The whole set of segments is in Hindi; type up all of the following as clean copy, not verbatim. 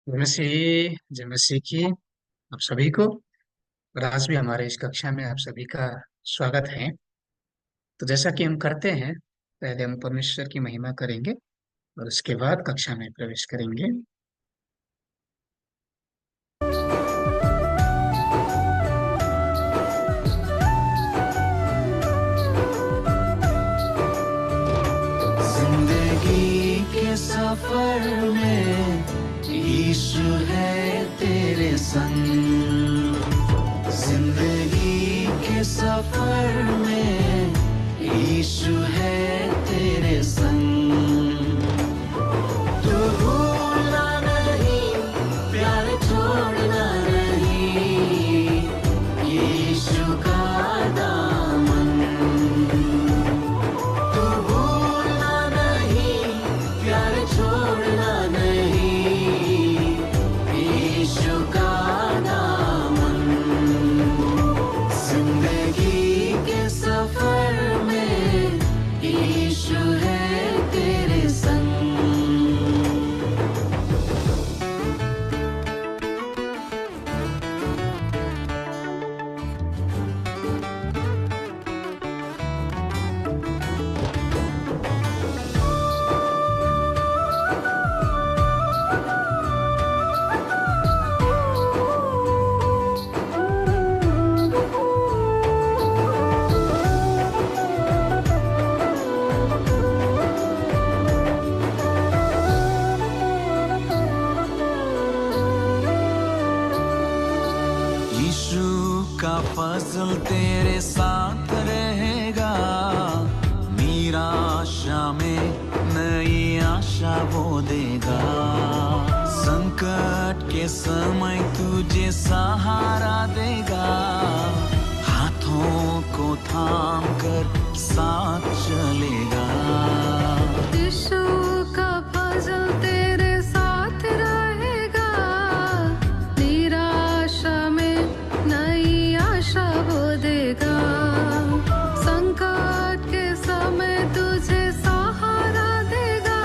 जय मसीह की आप सभी को। और आज भी हमारे इस कक्षा में आप सभी का स्वागत है। तो जैसा कि हम करते हैं, पहले हम परमेश्वर की महिमा करेंगे और उसके बाद कक्षा में प्रवेश करेंगे। जिंदगी के सफर में यीशु है तेरे संग। जिंदगी के सफर में यीशु है तेरे संग। तू भूलना नहीं, प्यार छोड़ना नहीं, यीशु का दामन। तू भूलना नहीं, प्यार छोड़ना नहीं, यीशु का दामन। जिंदगी के सफर में यीशु है तेरे संग। यीशु का फजल तेरे साथ रहेगा, निराशा में नई आशा वो देगा। संकट के समय तुझे सहारा देगा, हाथों को थाम कर साथ चलेगा। यीशु का फजल तेरे साथ रहेगा, निराशा में नई आशा वो देगा। संकट के समय तुझे सहारा देगा,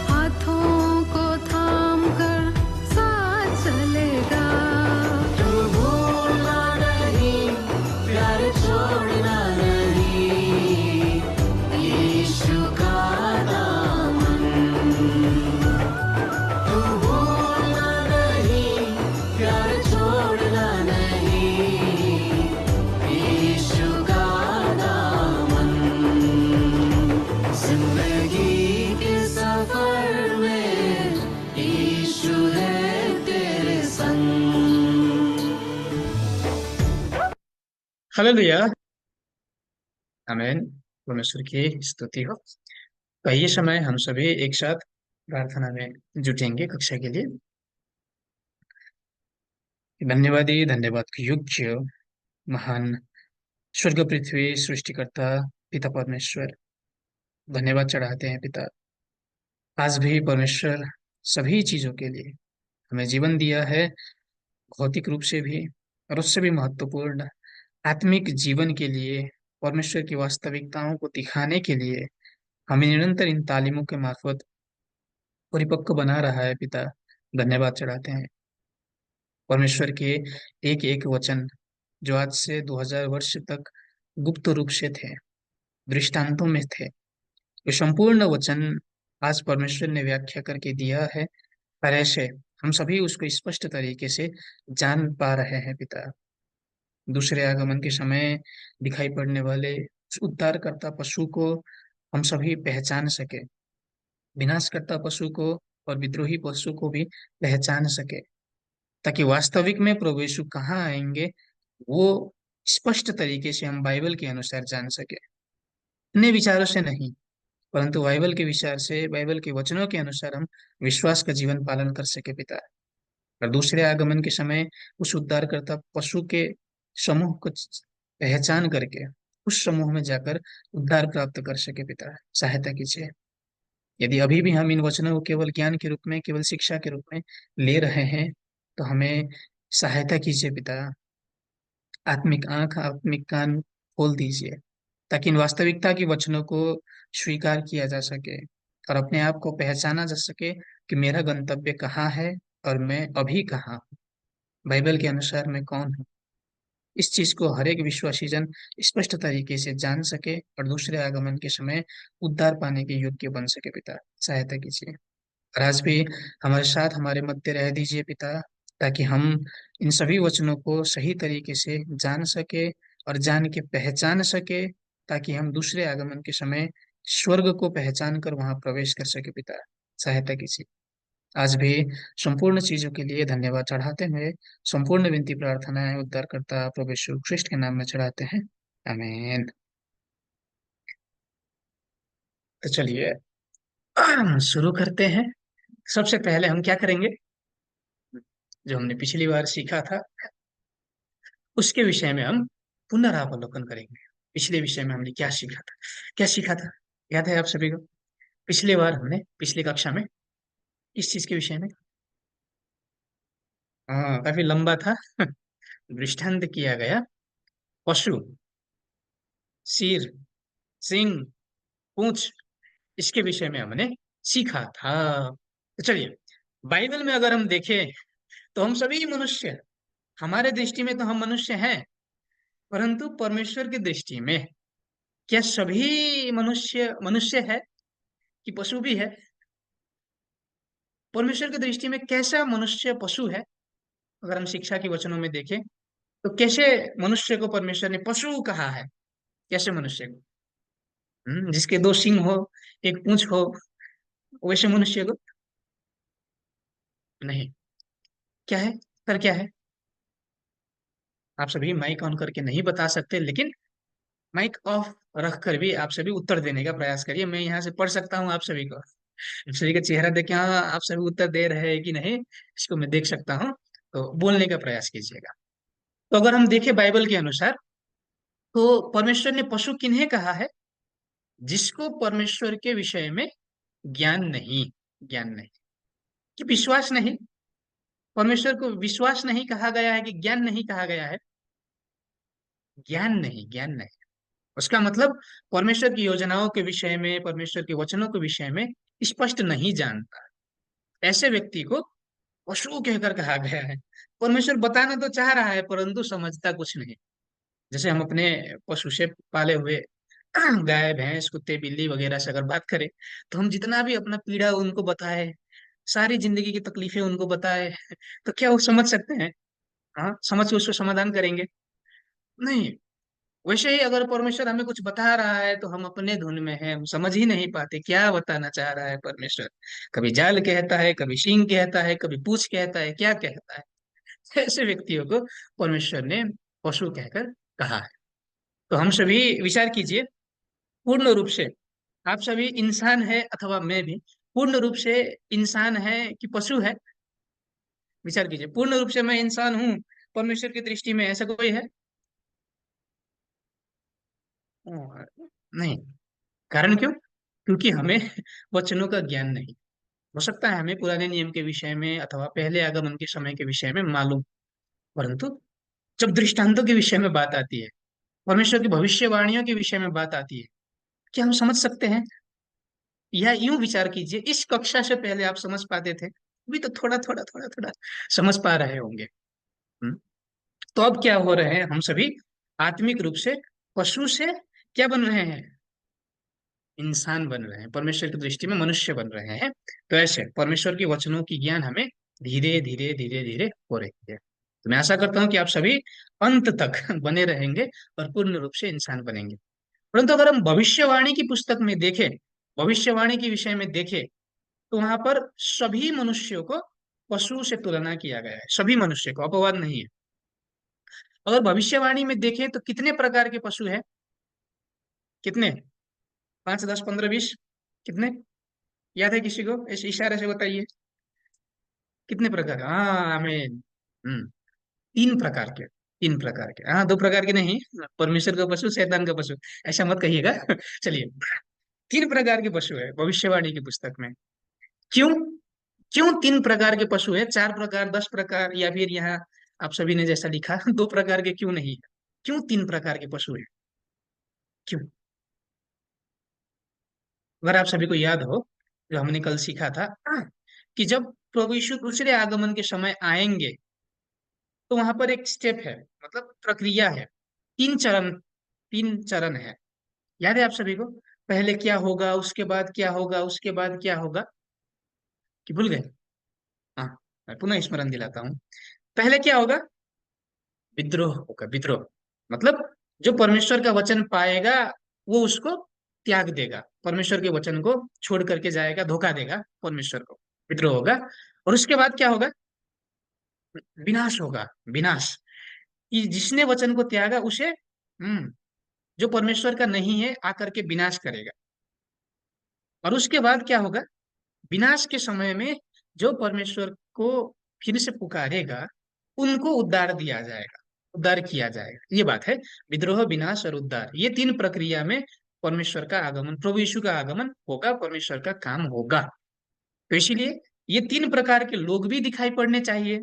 हाथों को थाम कर साथ चलेगा। तू भूलना नहीं, प्यार छोड़ना नहीं, यीशु का दामन। तू भूलना नहीं, प्यार छोड़ना नहीं, यीशु का दामन। जिंदगी के सफर में यीशु है तेरे संग। हालेलुया, आमीन। परमेश्वर की स्तुति हो। तो ये समय हम सभी एक साथ प्रार्थना में जुटेंगे कक्षा के लिए। धन्यवादी, धन्यवाद के योग्य महान स्वर्ग पृथ्वी सृष्टिकर्ता पिता परमेश्वर, धन्यवाद चढ़ाते हैं पिता। आज भी परमेश्वर सभी चीजों के लिए हमें जीवन दिया है, भौतिक रूप से भी और उससे भी महत्वपूर्ण आत्मिक जीवन के लिए, परमेश्वर की वास्तविकताओं को दिखाने के लिए हमें निरंतर इन तालीमों के मार्फत परिपक्व बना रहा है पिता। धन्यवाद चढ़ाते हैं परमेश्वर के एक एक वचन जो आज से 2000 वर्ष तक गुप्त रूप से थे, दृष्टांतों में थे। ये संपूर्ण वचन आज परमेश्वर ने व्याख्या करके दिया है, और ऐसे हम सभी उसको स्पष्ट तरीके से जान पा रहे हैं पिता। दूसरे आगमन के समय दिखाई पड़ने वाले उस उद्धारकर्ता पशु को हम सभी पहचान सके, विनाशकर्ता पशु को और विद्रोही पशु को भी पहचान सके, ताकि वास्तविक में प्रभु यीशु कहाँ आएंगे वो स्पष्ट तरीके से हम बाइबल के अनुसार जान सके। अपने विचारों से नहीं, परंतु बाइबल के विचार से, बाइबल के वचनों के अनुसार हम विश्वास का जीवन पालन कर सके पिता। और दूसरे आगमन के समय उस उद्धारकर्ता पशु के समूह को पहचान करके उस समूह में जाकर उद्धार प्राप्त कर सके पिता। सहायता कीजिए। यदि अभी भी हम इन वचनों को केवल ज्ञान के रूप में, केवल शिक्षा के रूप में ले रहे हैं, तो हमें सहायता कीजिए पिता। आत्मिक आंख, आत्मिक कान खोल दीजिए, ताकि इन वास्तविकता के वचनों को स्वीकार किया जा सके और अपने आप को पहचाना जा सके कि मेरा गंतव्य कहाँ है और मैं अभी कहाँ हूँ, बाइबल के अनुसार मैं कौन हूँ। इस चीज को हर एक विश्वासी जन स्पष्ट तरीके से जान सके और दूसरे आगमन के समय उद्धार पाने के योग्य बन सके। पिता, सहायता कीजिए। और आज भी हमारे साथ हमारे मध्य रह दीजिए पिता, ताकि हम इन सभी वचनों को सही तरीके से जान सके और जान के पहचान सके, ताकि हम दूसरे आगमन के समय स्वर्ग को पहचान कर वहां प्रवेश कर सके। पिता, सहायता कीजिए। आज भी संपूर्ण चीजों के लिए धन्यवाद चढ़ाते हुए संपूर्ण विनती प्रार्थनाएं उद्धारकर्ता प्रभु यीशु ख्रिस्ट के नाम में चढ़ाते हैं। आमीन। तो चलिए शुरू करते हैं। सबसे पहले हम क्या करेंगे, जो हमने पिछली बार सीखा था उसके विषय में हम पुनरावलोकन करेंगे। पिछले विषय में हमने क्या सीखा था, क्या सीखा था, याद है आप सभी को? पिछली बार हमने पिछली कक्षा में इस चीज के विषय में, हाँ, काफी लंबा था। दृष्टांत किया गया पशु, सिर, सिंह, पूंछ, इसके विषय में हमने सीखा था। तो चलिए, बाइबल में अगर हम देखें तो हम सभी मनुष्य, हमारे दृष्टि में तो हम मनुष्य हैं, परंतु परमेश्वर की दृष्टि में क्या सभी मनुष्य मनुष्य है कि पशु भी है? परमेश्वर की दृष्टि में कैसा मनुष्य पशु है? अगर हम शिक्षा के वचनों में देखें तो कैसे मनुष्य को परमेश्वर ने पशु कहा है? कैसे मनुष्य को? जिसके दो सिंग हो, एक पूंछ हो, वैसे मनुष्य को नहीं। क्या है, पर क्या है? आप सभी माइक ऑन करके नहीं बता सकते, लेकिन माइक ऑफ रख कर भी आप सभी उत्तर देने का प्रयास करिए। मैं यहाँ से पढ़ सकता हूँ आप सभी को, आप सभी का चेहरा देख के, हाँ आप सभी उत्तर दे रहे हैं कि नहीं, इसको मैं देख सकता हूँ। तो बोलने का प्रयास कीजिएगा। तो अगर हम देखें बाइबल के अनुसार, तो परमेश्वर ने पशु किन्हें कहा है? जिसको परमेश्वर के विषय में ज्ञान नहीं, ज्ञान नहीं, कि विश्वास नहीं। परमेश्वर को विश्वास नहीं कहा गया है कि ज्ञान नहीं कहा गया है? ज्ञान नहीं, ज्ञान नहीं। उसका मतलब परमेश्वर की योजनाओं के विषय में, परमेश्वर के वचनों के विषय में स्पष्ट नहीं जानता, ऐसे व्यक्ति को पशु कहकर कहा गया है। परमेश्वर बताना तो चाह रहा है परंतु समझता कुछ नहीं। जैसे हम अपने पशु से पाले हुए गाय, भैंस, कुत्ते, बिल्ली वगैरह से अगर बात करें, तो हम जितना भी अपना पीड़ा उनको बताए, सारी जिंदगी की तकलीफें उनको बताए, तो क्या वो समझ सकते हैं? हाँ, समझ के उसको समाधान करेंगे? नहीं। वैसे ही अगर परमेश्वर हमें कुछ बता रहा है तो हम अपने धुन में हैं, हम समझ ही नहीं पाते क्या बताना चाह रहा है परमेश्वर। कभी जाल कहता है, कभी सींग कहता है, कभी पूंछ कहता है, क्या कहता है। ऐसे व्यक्तियों को परमेश्वर ने पशु कहकर कहा है। तो हम सभी विचार कीजिए, पूर्ण रूप से आप सभी इंसान है, अथवा मैं भी पूर्ण रूप से इंसान है कि पशु है? विचार कीजिए, पूर्ण रूप से मैं इंसान हूँ परमेश्वर की दृष्टि में, ऐसा कोई है? नहीं। कारण क्यों? क्योंकि हमें वचनों का ज्ञान नहीं। हो सकता है हमें पुराने नियम के विषय में अथवा पहले आगमन के समय के विषय में मालूम, परंतु जब दृष्टांतों के विषय में बात आती है, परमेश्वर की भविष्यवाणियों के विषय में बात आती है, क्या हम समझ सकते हैं? या यूं विचार कीजिए, इस कक्षा से पहले आप समझ पाते थे, अभी तो थोड़ा थोड़ा थोड़ा थोड़ा समझ पा रहे होंगे। हम्म? तो अब क्या हो रहे हैं, हम सभी आत्मिक रूप से पशु से क्या बन रहे हैं? इंसान बन रहे हैं, परमेश्वर की दृष्टि में मनुष्य बन रहे हैं। तो ऐसे परमेश्वर के वचनों की ज्ञान हमें धीरे धीरे धीरे धीरे हो रही है। तो मैं आशा करता हूँ कि आप सभी अंत तक बने रहेंगे और पूर्ण रूप से इंसान बनेंगे। परंतु अगर हम भविष्यवाणी की पुस्तक में देखें, भविष्यवाणी के विषय में देखें, तो वहां पर सभी मनुष्यों को पशु से तुलना किया गया है, सभी मनुष्य को, अपवाद नहीं है। अगर भविष्यवाणी में देखें तो कितने प्रकार के पशु है? कितने? 5, 10, 15, 20? कितने याद है किसी को? इस इशारे से बताइए, कितने प्रकार? हाँ, हमें तीन प्रकार के, तीन प्रकार के, हाँ, दो प्रकार के नहीं। परमेश्वर का पशु, शैतान का पशु, ऐसा मत कहिएगा। चलिए, तीन प्रकार के पशु है भविष्यवाणी की पुस्तक में। क्यों? क्यों तीन प्रकार के पशु है? 4 प्रकार, 10 प्रकार, या फिर यहाँ आप सभी ने जैसा लिखा 2 प्रकार के क्यों नहीं है? क्यों 3 प्रकार के पशु है? क्यों? अगर आप सभी को याद हो, जो हमने कल सीखा था, कि जब प्रभु यीशु दूसरे आगमन के समय आएंगे तो वहां पर एक स्टेप है, मतलब प्रक्रिया है, तीन चरण, तीन चरण है। याद है आप सभी को? पहले क्या होगा, उसके बाद क्या होगा, उसके बाद क्या होगा, कि भूल गए? हाँ, मैं पुनः स्मरण दिलाता हूँ। पहले क्या होगा? विद्रोह होगा, विद्रोह। मतलब जो परमेश्वर का वचन पाएगा वो उसको त्याग देगा, परमेश्वर के वचन को छोड़ करके जाएगा, धोखा देगा परमेश्वर को, विद्रोह होगा। और उसके बाद क्या होगा? विनाश होगा, विनाश। कि जिसने वचन को त्यागा उसे जो परमेश्वर का नहीं है आकर के विनाश करेगा। और उसके बाद क्या होगा? विनाश के समय में जो परमेश्वर को फिर से पुकारेगा उनको उद्धार दिया जाएगा, उद्धार किया जाएगा। ये बात है, विद्रोह, विनाश और उद्धार, ये तीन प्रक्रिया में परमेश्वर का आगमन, प्रभु यीशु का आगमन होगा, परमेश्वर का काम होगा। तो इसीलिए ये तीन प्रकार के लोग भी दिखाई पड़ने चाहिए।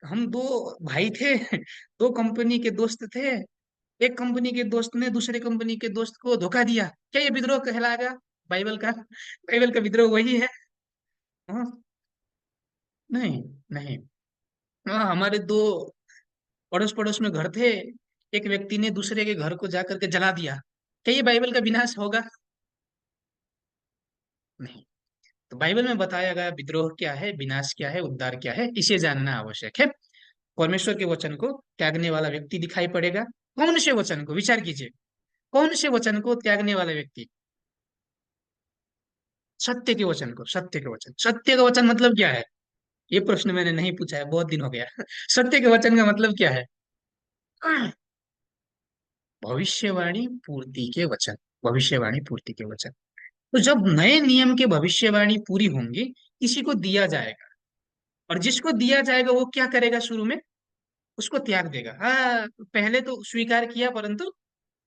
हम दो भाई थे, दो कंपनी के दोस्त थे, एक कंपनी के दोस्त ने दूसरे कंपनी के दोस्त को धोखा दिया, क्या ये विद्रोह कहलाएगा बाइबल का? बाइबल का विद्रोह वही है। हाँ, नहीं, नहीं। हाँ, हमारे दो पड़ोस पड़ोस में घर थे, एक व्यक्ति ने दूसरे के घर को जाकर के जला दिया, क्या ये बाइबल का विनाश होगा? नहीं। तो बाइबल में बताया गया विद्रोह क्या है, विनाश क्या है, उद्धार क्या है, इसे जानना आवश्यक है। परमेश्वर के वचन को त्यागने वाला व्यक्ति दिखाई पड़ेगा। कौन से वचन को, विचार कीजिए, कौन से वचन को त्यागने वाला व्यक्ति? सत्य के वचन को, सत्य के वचन। सत्य का वचन मतलब क्या है? ये प्रश्न मैंने नहीं पूछा है, बहुत दिन हो गया। सत्य के वचन का मतलब क्या है? भविष्यवाणी पूर्ति के वचन, भविष्यवाणी पूर्ति के वचन। तो जब नए नियम के भविष्यवाणी पूरी होंगी, किसी को दिया जाएगा, और जिसको दिया जाएगा वो क्या करेगा? शुरू में उसको त्याग देगा। हाँ, पहले तो स्वीकार किया परंतु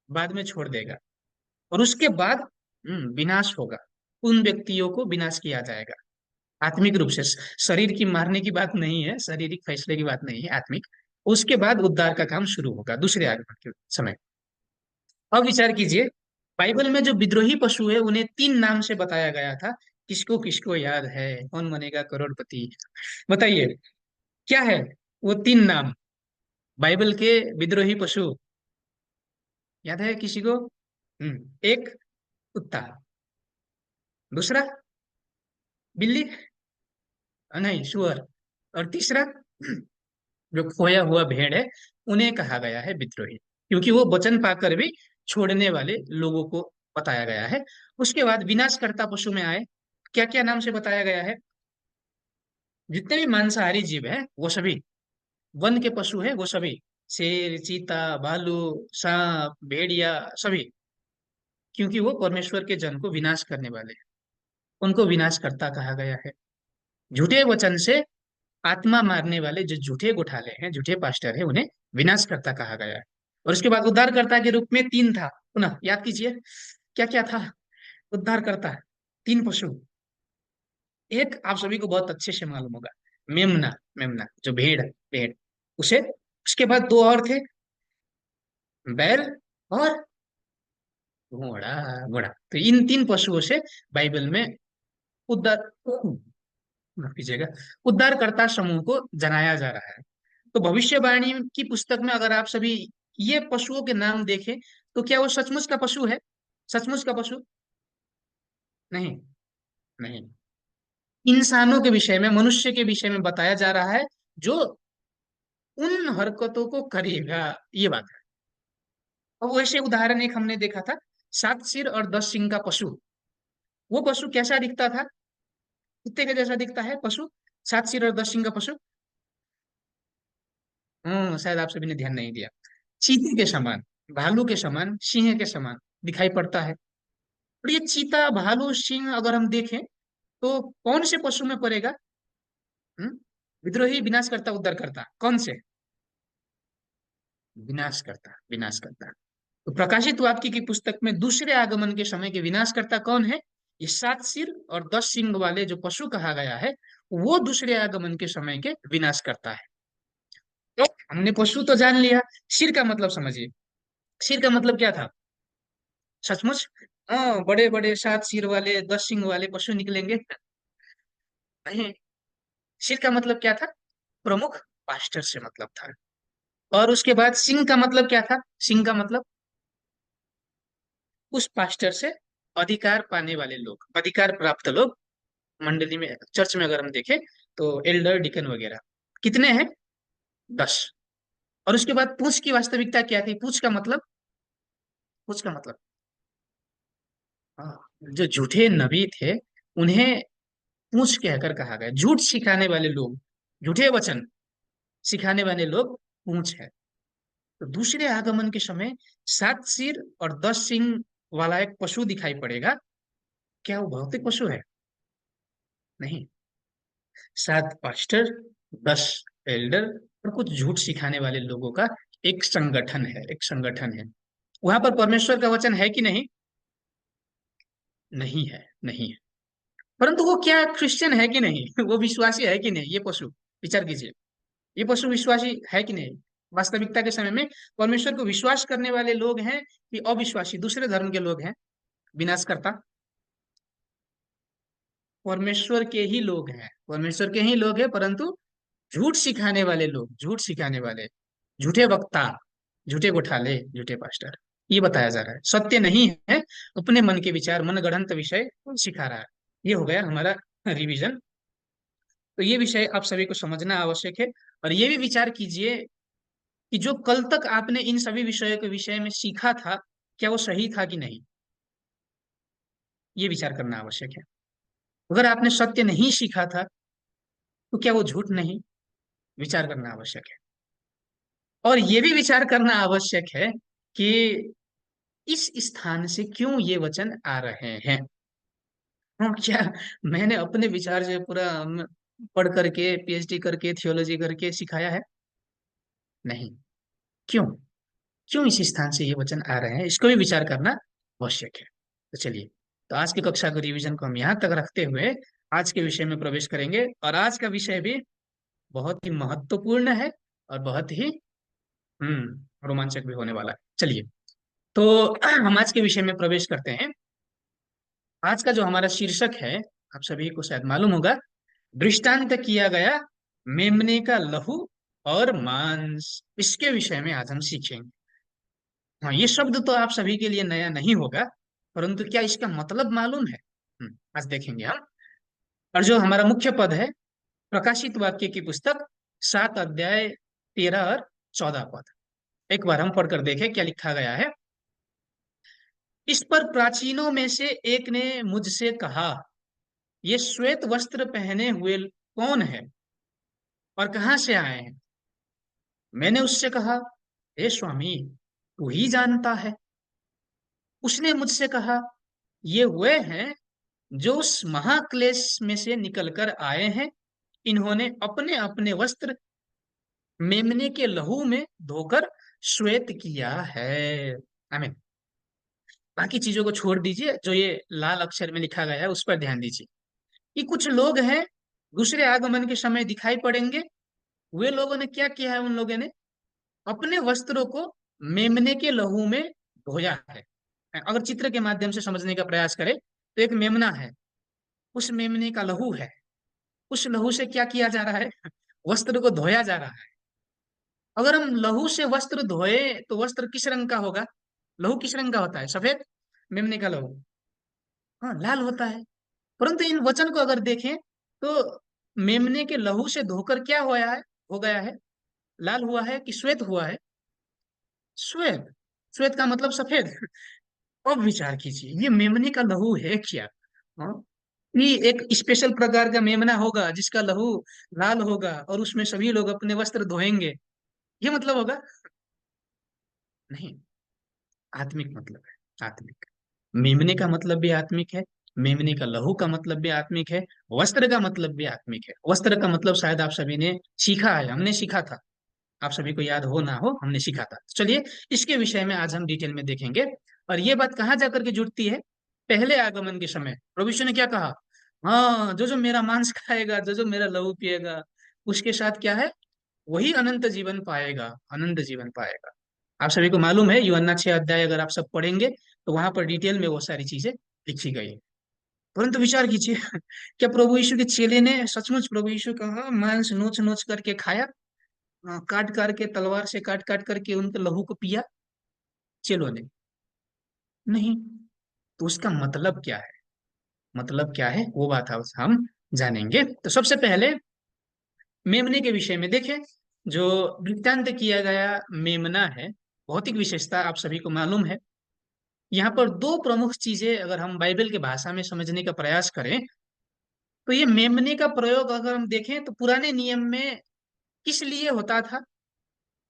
बाद में छोड़ देगा। और उसके बाद विनाश होगा, उन व्यक्तियों को विनाश किया जाएगा आत्मिक रूप से। शरीर की मारने की बात नहीं है, शारीरिक फैसले की बात नहीं है, आत्मिक। उसके बाद उद्धार का काम शुरू होगा दूसरे आगमन के समय। अब विचार कीजिए, बाइबल में जो विद्रोही पशु है उन्हें तीन नाम से बताया गया था। किसको किसको याद है? कौन बनेगा करोड़पति? बताइए, क्या है वो तीन नाम बाइबल के विद्रोही पशु? याद है किसी को? एक कुत्ता, दूसरा बिल्ली, नहीं सुअर, और तीसरा जो खोया हुआ भेड़ है, उन्हें कहा गया है विद्रोही, क्योंकि वो वचन पाकर भी छोड़ने वाले लोगों को बताया गया है। उसके बाद विनाशकर्ता पशु में आए, क्या क्या नाम से बताया गया है? जितने भी मांसाहारी जीव है वो सभी, वन के पशु है वो सभी, शेर, चीता, भालू, सांप, भेड़िया, सभी, क्योंकि वो परमेश्वर के जन को विनाश करने वाले हैं, उनको विनाशकर्ता कहा गया है। झूठे वचन से आत्मा मारने वाले जो झूठे गोठाले हैं, झूठे पास्टर है, उन्हें विनाशकर्ता कहा गया है। और उसके बाद उद्धारकर्ता के रूप में तीन था, पुनः याद कीजिए, क्या क्या था? उद्धारकर्ता, तीन पशु। एक आप सभी को बहुत अच्छे से मालूम होगा, मेमना, मेमना जो भेड़, भेड़, उसे। उसके बाद दो और थे, बैल और घोड़ा, घोड़ा। तो इन तीन पशुओं से बाइबल में उद्धार, माफ कीजिएगा, उद्धारकर्ता समूह को जनाया जा रहा है। तो भविष्यवाणी की पुस्तक में अगर आप सभी ये पशुओं के नाम देखें, तो क्या वो सचमुच का पशु है? सचमुच का पशु? नहीं, नहीं। इंसानों के विषय में, मनुष्य के विषय में बताया जा रहा है जो उन हरकतों को करेगा, ये बात है। अब वैसे उदाहरण एक हमने देखा था, 7 सिर और 10 सिंग का पशु। वो पशु कैसा दिखता था? कुत्ते के जैसा दिखता है पशु, 7 सिर और 10 सिंग का पशु। शायद आप सभी ने ध्यान नहीं दिया। चीते के समान, भालू के समान, सिंह के समान दिखाई पड़ता है। और ये चीता, भालू, सिंह अगर हम देखें तो कौन से पशु में पड़ेगा? हम्म विद्रोही, विनाशकर्ता, उद्धारकर्ता, कौन से? विनाशकर्ता, विनाशकर्ता। तो प्रकाशित वाक्य की पुस्तक में दूसरे आगमन के समय के विनाशकर्ता कौन है? ये 7 सिर और 10 सिंग वाले जो पशु कहा गया है, वो दूसरे आगमन के समय के विनाशकर्ता है। तो हमने पशु तो जान लिया, सिर का मतलब समझिए। सिर का मतलब क्या था? सचमुच, हाँ, बड़े बड़े 7 सिर वाले 10 सिंग वाले पशु निकलेंगे। नहीं, सिर का मतलब क्या था? प्रमुख पास्टर से मतलब था। और उसके बाद सिंह का मतलब क्या था? सिंह का मतलब उस पास्टर से अधिकार पाने वाले लोग, अधिकार प्राप्त लोग। मंडली में, चर्च में अगर हम देखें तो एल्डर डिकन वगैरह कितने हैं? 10। और उसके बाद पूछ की वास्तविकता क्या थी? पूछ का मतलब, पूछ का मतलब, हाँ, जो झूठे नबी थे उन्हें पूछ कहकर कहा गया। झूठ सिखाने वाले लोग, झूठे वचन सिखाने वाले लोग पूछ है। तो दूसरे आगमन के समय 7 सिर और 10 सिंग वाला एक पशु दिखाई पड़ेगा। क्या वो भौतिक पशु है? नहीं। 7 पास्टर, 10 एल्डर और कुछ झूठ सिखाने वाले लोगों का एक संगठन है, एक संगठन है। वहां पर परमेश्वर का वचन है कि नहीं? नहीं है, नहीं है। परंतु वो क्या क्रिश्चियन है कि नहीं? वो विश्वासी है कि नहीं? ये पशु, विचार कीजिए, ये पशु विश्वासी है कि नहीं? वास्तविकता के समय में परमेश्वर को विश्वास करने वाले लोग हैं कि अविश्वासी, दूसरे धर्म के लोग हैं, विनाशकर्ता? परमेश्वर के ही लोग हैं, परमेश्वर के ही लोग हैं, परंतु झूठ सिखाने वाले लोग, झूठ सिखाने वाले, झूठे वक्ता, झूठे गोठाले, झूठे पास्टर, ये बताया जा रहा है। सत्य नहीं है, अपने मन के विचार, मनगढ़ंत विषय सिखा रहा है। ये हो गया हमारा रिवीजन। तो ये विषय आप सभी को समझना आवश्यक है। और ये भी विचार कीजिए कि जो कल तक आपने इन सभी विषयों के विषय में सीखा था, क्या वो सही था कि नहीं? ये विचार करना आवश्यक है। अगर आपने सत्य नहीं सीखा था तो क्या वो झूठ नहीं? विचार करना आवश्यक है। और ये भी विचार करना आवश्यक है कि इस स्थान से क्यों ये वचन आ रहे हैं। क्या मैंने अपने विचार से पूरा पढ़ करके, पीएचडी करके, थियोलॉजी करके सिखाया है? नहीं। क्यों? क्यों इस स्थान से ये वचन आ रहे हैं, इसको भी विचार करना आवश्यक है। तो चलिए, तो आज की कक्षा के रिवीजन को हम यहाँ तक रखते हुए आज के विषय में प्रवेश करेंगे। और आज का विषय भी बहुत ही महत्वपूर्ण है और बहुत ही रोमांचक भी होने वाला है। चलिए, तो हम आज के विषय में प्रवेश करते हैं। आज का जो हमारा शीर्षक है, आप सभी को शायद मालूम होगा, दृष्टांत किया गया मेमने का लहू और मांस। इसके विषय में आज हम सीखेंगे। हाँ, ये शब्द तो आप सभी के लिए नया नहीं होगा, परंतु क्या इसका मतलब मालूम है? आज देखेंगे हम। और जो हमारा मुख्य पद है, प्रकाशित वाक्य की पुस्तक 7 अध्याय 13 और 14 पद। एक बार हम पढ़कर देखें क्या लिखा गया है। इस पर प्राचीनों में से एक ने मुझसे कहा, ये श्वेत वस्त्र पहने हुए कौन है और कहां से आए हैं? मैंने उससे कहा, हे स्वामी, तू ही जानता है। उसने मुझसे कहा, ये वे हैं जो उस महाक्लेश में से निकलकर आए हैं। इन्होंने अपने अपने वस्त्र मेमने के लहू में धोकर श्वेत किया है। आमीन। बाकी चीजों को छोड़ दीजिए, जो ये लाल अक्षर में लिखा गया है उस पर ध्यान दीजिए कि कुछ लोग हैं, दूसरे आगमन के समय दिखाई पड़ेंगे। वे लोगों ने क्या किया है? उन लोगों ने अपने वस्त्रों को मेमने के लहू में धोया है। अगर चित्र के माध्यम से समझने का प्रयास करें तो एक मेमना है, उस मेमने का लहू है, उस लहू से क्या किया जा रहा है? वस्त्र को धोया जा रहा है। अगर हम लहू से वस्त्र धोए तो वस्त्र किस रंग का होगा? लहू किस रंग का होता है? सफेद। मेमने का लहू, हाँ, लाल होता है। परंतु इन वचन को अगर देखें तो मेमने के लहू से धोकर क्या होया है, हो गया है? लाल हुआ है कि श्वेत हुआ है? श्वेत। श्वेत का मतलब सफेद। अब विचार कीजिए, ये मेमने का लहू है क्या? हाँ, ये एक स्पेशल प्रकार का मेमना होगा जिसका लहू लाल होगा और उसमें सभी लोग अपने वस्त्र धोएंगे, ये मतलब होगा? नहीं। आत्मिक मतलब है, आत्मिक। मेमने का मतलब भी आत्मिक है, मेमने का लहू का मतलब भी आत्मिक है, वस्त्र का मतलब भी आत्मिक है। वस्त्र का मतलब शायद आप सभी ने सीखा है, हमने सीखा था, आप सभी को याद हो ना हो, हमने सीखा था। चलिए, इसके विषय में आज हम डिटेल में देखेंगे। और ये बात कहाँ जाकर के जुड़ती है? पहले आगमन के समय प्रभु यीशु ने क्या कहा? हाँ, जो जो मेरा मांस खाएगा, जो जो मेरा लहू पिएगा, उसके साथ क्या है? वही अनंत जीवन पाएगा, अनंत जीवन पाएगा। आप सभी को मालूम है, यूहन्ना 6 अध्याय अगर आप सब पढ़ेंगे तो वहां पर डिटेल में वो सारी चीजें लिखी गई है। परंतु विचार कीजिए, क्या प्रभु यीशु के चेले ने सचमुच प्रभु यीशु का मांस नोच नोच करके खाया, काट करके तलवार से काट काट करके उनके लहू को पिया चेलों ने? नहीं। तो उसका मतलब क्या है? मतलब क्या है वो बात हम जानेंगे। तो सबसे पहले मेमने के विषय में देखें। जो वृत्तांत किया गया मेमना है, भौतिक विशेषता आप सभी को मालूम है। यहाँ पर दो प्रमुख चीजें अगर हम बाइबल की भाषा में समझने का प्रयास करें, तो ये मेमने का प्रयोग अगर हम देखें तो पुराने नियम में किस लिए होता था?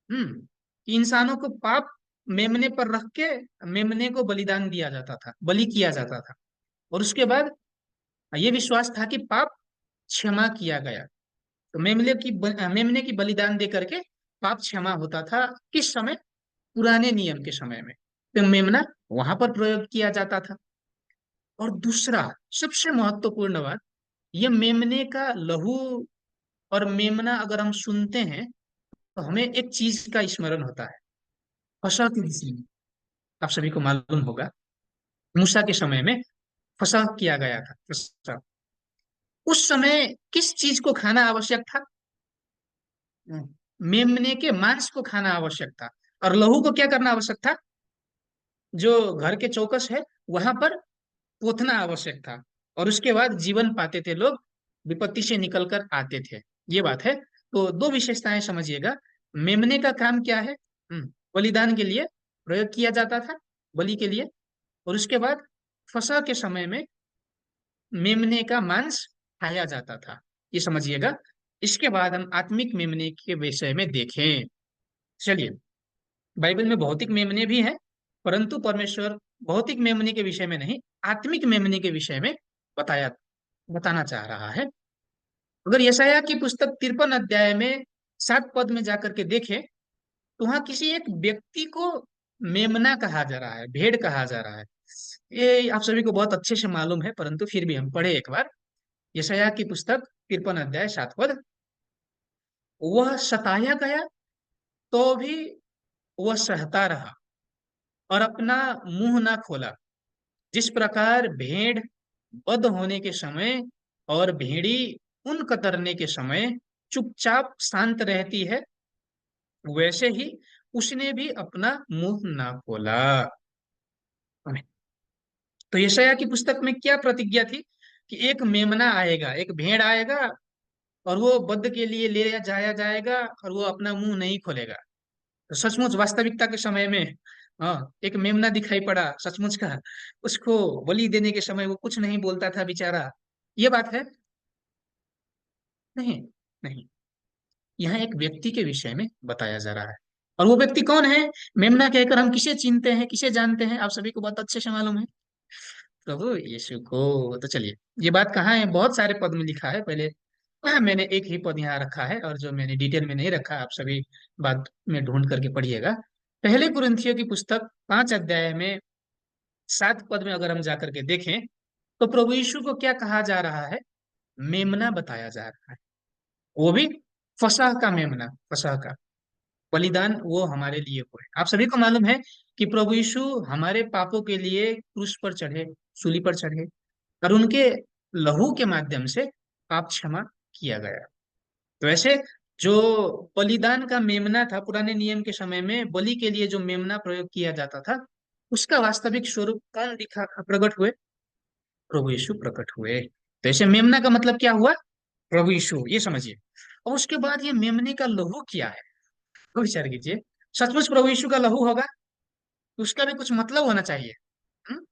कि इंसानों को पाप मेमने पर रख के मेमने को बलिदान दिया जाता था, बलि किया जाता था, और उसके बाद ये विश्वास था कि पाप क्षमा किया गया। तो मेमने की बलिदान दे करके पाप क्षमा होता था। किस समय? पुराने नियम के समय में। तो मेमना वहां पर प्रयोग किया जाता था। और दूसरा सबसे महत्वपूर्ण बात, यह मेमने का लहू और मेमना अगर हम सुनते हैं तो हमें एक चीज का स्मरण होता है, फसह के विषय में। आप सभी को मालूम होगा, मूसा के समय में फसह किया गया था, फसह। उस समय किस चीज को खाना आवश्यक था? मेमने के मांस को खाना आवश्यक था। और लहू को क्या करना आवश्यक था? जो घर के चौकस है वहां पर पोथना आवश्यक था। और उसके बाद जीवन पाते थे लोग, विपत्ति से निकल कर आते थे। ये बात है। तो दो विशेषताएं समझिएगा। मेमने का काम क्या है? बलिदान के लिए प्रयोग किया जाता था, बलि के लिए। और उसके बाद फसह के समय में मेमने का मांस खाया जाता था, ये समझिएगा। इसके बाद हम आत्मिक मेमने के विषय में देखें। चलिए, बाइबल में भौतिक मेमने भी हैं, परंतु परमेश्वर भौतिक मेमने के विषय में नहीं, आत्मिक मेमने के विषय में बताया बताना चाह रहा है। अगर यशायाह की पुस्तक 53 अध्याय में 7 पद में जाकर के देखें, तो वहां किसी एक व्यक्ति को मेमना कहा जा रहा है, भेड़ कहा जा रहा है। ये आप सभी को बहुत अच्छे से मालूम है, परंतु फिर भी हम पढ़े एक बार। यशायाह की पुस्तक 53 अध्याय 7 पद। वह सताया गया तो भी वह सहता रहा और अपना मुंह ना खोला। जिस प्रकार भेड़ बद होने के समय और भेड़ी ऊन कतरने के समय चुपचाप शांत रहती है, वैसे ही उसने भी अपना मुंह ना खोला। तो यशायाह की पुस्तक में क्या प्रतिज्ञा थी? कि एक मेमना आएगा, एक भेड़ आएगा, और वो बद के लिए ले जाया जाएगा, और वो अपना मुंह नहीं खोलेगा। तो सचमुच वास्तविकता के समय में एक मेमना दिखाई पड़ा, सचमुच का। उसको बलि देने के समय वो कुछ नहीं बोलता था बेचारा। ये बात है? नहीं, नहीं। यहाँ एक व्यक्ति के विषय में बताया जा रहा है। और वो व्यक्ति कौन है? मेमना कहकर हम किसे चिनते हैं, किसे जानते हैं? आप सभी को बहुत अच्छे से मालूम है, प्रभु यीशु को। तो चलिए, ये बात कहाँ है? बहुत सारे पद में लिखा है। पहले मैंने एक ही पद यहाँ रखा है, और जो मैंने डिटेल में नहीं रखा, आप सभी बात में ढूंढ करके पढ़िएगा। पहले कुरिन्थियों की पुस्तक 5 अध्याय में 7 पद में अगर हम जाकर के देखें, तो प्रभु यीशु को क्या कहा जा रहा है? मेमना बताया जा रहा है। वो भी फसह का मेमना, फसह का बलिदान वो हमारे लिए हुए। आप सभी को मालूम है कि प्रभु यीशु हमारे पापों के लिए क्रूस पर चढ़े, सूली पर चढ़े, और उनके लहू के माध्यम से पाप क्षमा किया गया। तो ऐसे जो बलिदान का मेमना था पुराने नियम के समय में, बलि के लिए जो मेमना प्रयोग किया जाता था, उसका वास्तविक स्वरूप कौन दिखा प्रकट हुए? प्रभु यीशु प्रकट हुए। तो ऐसे मेमना का मतलब क्या हुआ? प्रभु यीशु, ये समझिए। और उसके बाद ये मेमने का लहू क्या है, तो विचार कीजिए। सचमुच प्रभु यीशु का लहू होगा तो उसका भी कुछ मतलब होना चाहिए। हम्म?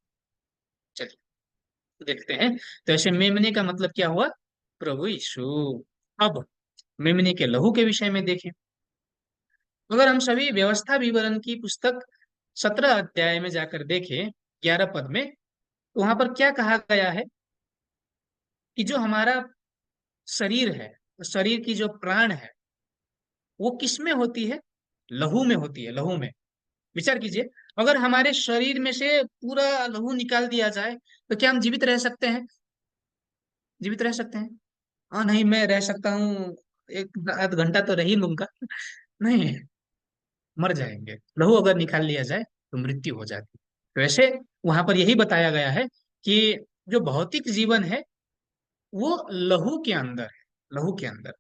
चलिए देखते हैं। तो ऐसे मेमने का मतलब क्या हुआ? प्रभु यीशु। अब मेमने के लहू के विषय में देखें। अगर हम सभी व्यवस्था विवरण की पुस्तक 17 अध्याय में जाकर देखें, 11 पद में, तो वहां पर क्या कहा गया है? कि जो हमारा शरीर है, शरीर की जो प्राण है, वो किस में होती है? लहू में होती है, लहू में। विचार कीजिए, अगर हमारे शरीर में से पूरा लहू निकाल दिया जाए तो क्या हम जीवित रह सकते हैं? जीवित रह सकते हैं? हाँ, नहीं, मैं रह सकता हूँ, एक आध घंटा तो रह ही लूंगा। नहीं, मर जाएंगे। लहू अगर निकाल लिया जाए तो मृत्यु हो जाती है। तो ऐसे वहां पर यही बताया गया है कि जो भौतिक जीवन है वो लहू के अंदर है, लहू के अंदर।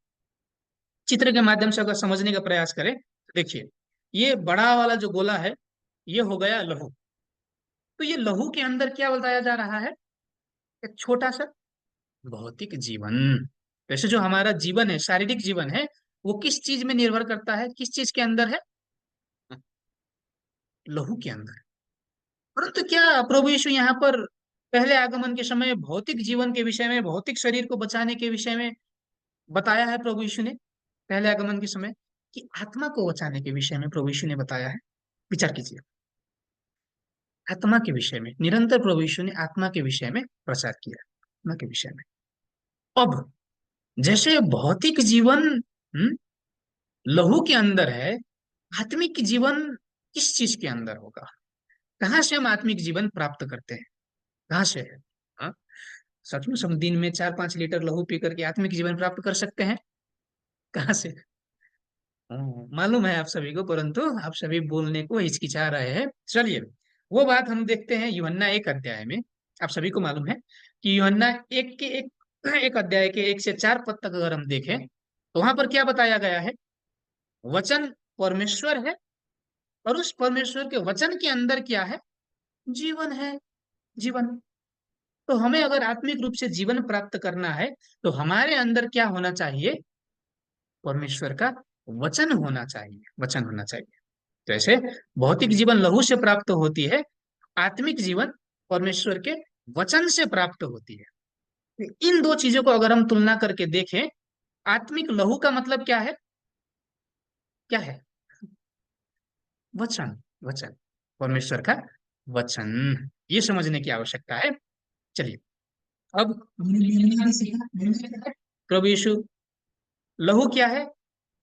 चित्र के माध्यम से अगर समझने का प्रयास करें तो देखिए, ये बड़ा वाला जो गोला है ये हो गया लहू। तो ये लहू के अंदर क्या बताया जा रहा है? एक छोटा सा भौतिक जीवन। वैसे जो हमारा जीवन है, शारीरिक जीवन है, वो किस चीज में निर्भर करता है, किस चीज के अंदर है? लहू के अंदर। परंतु क्या प्रभु यीशु यहाँ पर पहले आगमन के समय भौतिक जीवन के विषय में, भौतिक शरीर को बचाने के विषय में बताया है प्रभु यीशु ने पहले आगमन के समय, कि आत्मा को बचाने के विषय में प्रभु यीशु ने बताया है? विचार कीजिए। आत्मा के विषय में निरंतर प्रभु यीशु ने आत्मा के विषय में प्रचार किया, आत्मा के विषय में। अब जैसे भौतिक जीवन लहू के अंदर है, आत्मिक जीवन किस चीज के अंदर होगा? कहाँ से हम आत्मिक जीवन प्राप्त करते हैं? कहाँ से है? हाँ? सचमुच हम दिन में 4-5 लीटर लहू पी करके आत्मिक जीवन प्राप्त कर सकते हैं? कहाँ से? मालूम है आप सभी को, परंतु आप सभी बोलने को हिचकिचा रहे हैं। चलिए, वो बात हम देखते हैं यूहन्ना 1 अध्याय में। आप सभी को मालूम है कि यूहन्ना एक अध्याय के 1 से 4 पद तक अगर हम देखें तो वहां पर क्या बताया गया है? वचन परमेश्वर है, और उस परमेश्वर के वचन के अंदर क्या है? जीवन है, जीवन। तो हमें अगर आत्मिक रूप से जीवन प्राप्त करना है तो हमारे अंदर क्या होना चाहिए? परमेश्वर का वचन होना चाहिए, वचन होना चाहिए। तो ऐसे भौतिक जीवन लहू से प्राप्त होती है, आत्मिक जीवन परमेश्वर के वचन से प्राप्त होती है। तो इन दो चीजों को अगर हम तुलना करके देखें, आत्मिक लहू का मतलब क्या है? क्या है? वचन, वचन, परमेश्वर का वचन। ये समझने की आवश्यकता है। चलिए, अब प्रभु यीशु, लहू क्या है?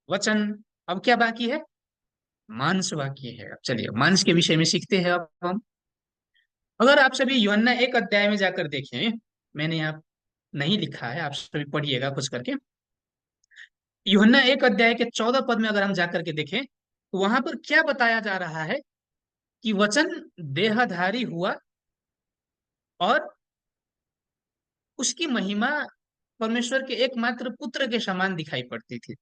वचन। अब क्या बाकी है? मांस बाकी है। अब चलिए मांस के विषय में सीखते हैं अब हम। अगर आप सभी यूहन्ना 1 अध्याय में जाकर देखें, मैंने यहाँ नहीं लिखा है, आप सभी पढ़िएगा कुछ करके। यूहन्ना 1 अध्याय के 14 पद में अगर हम जाकर के देखें तो वहां पर क्या बताया जा रहा है? कि वचन देहधारी हुआ और उसकी महिमा परमेश्वर के एकमात्र पुत्र के समान दिखाई पड़ती थी।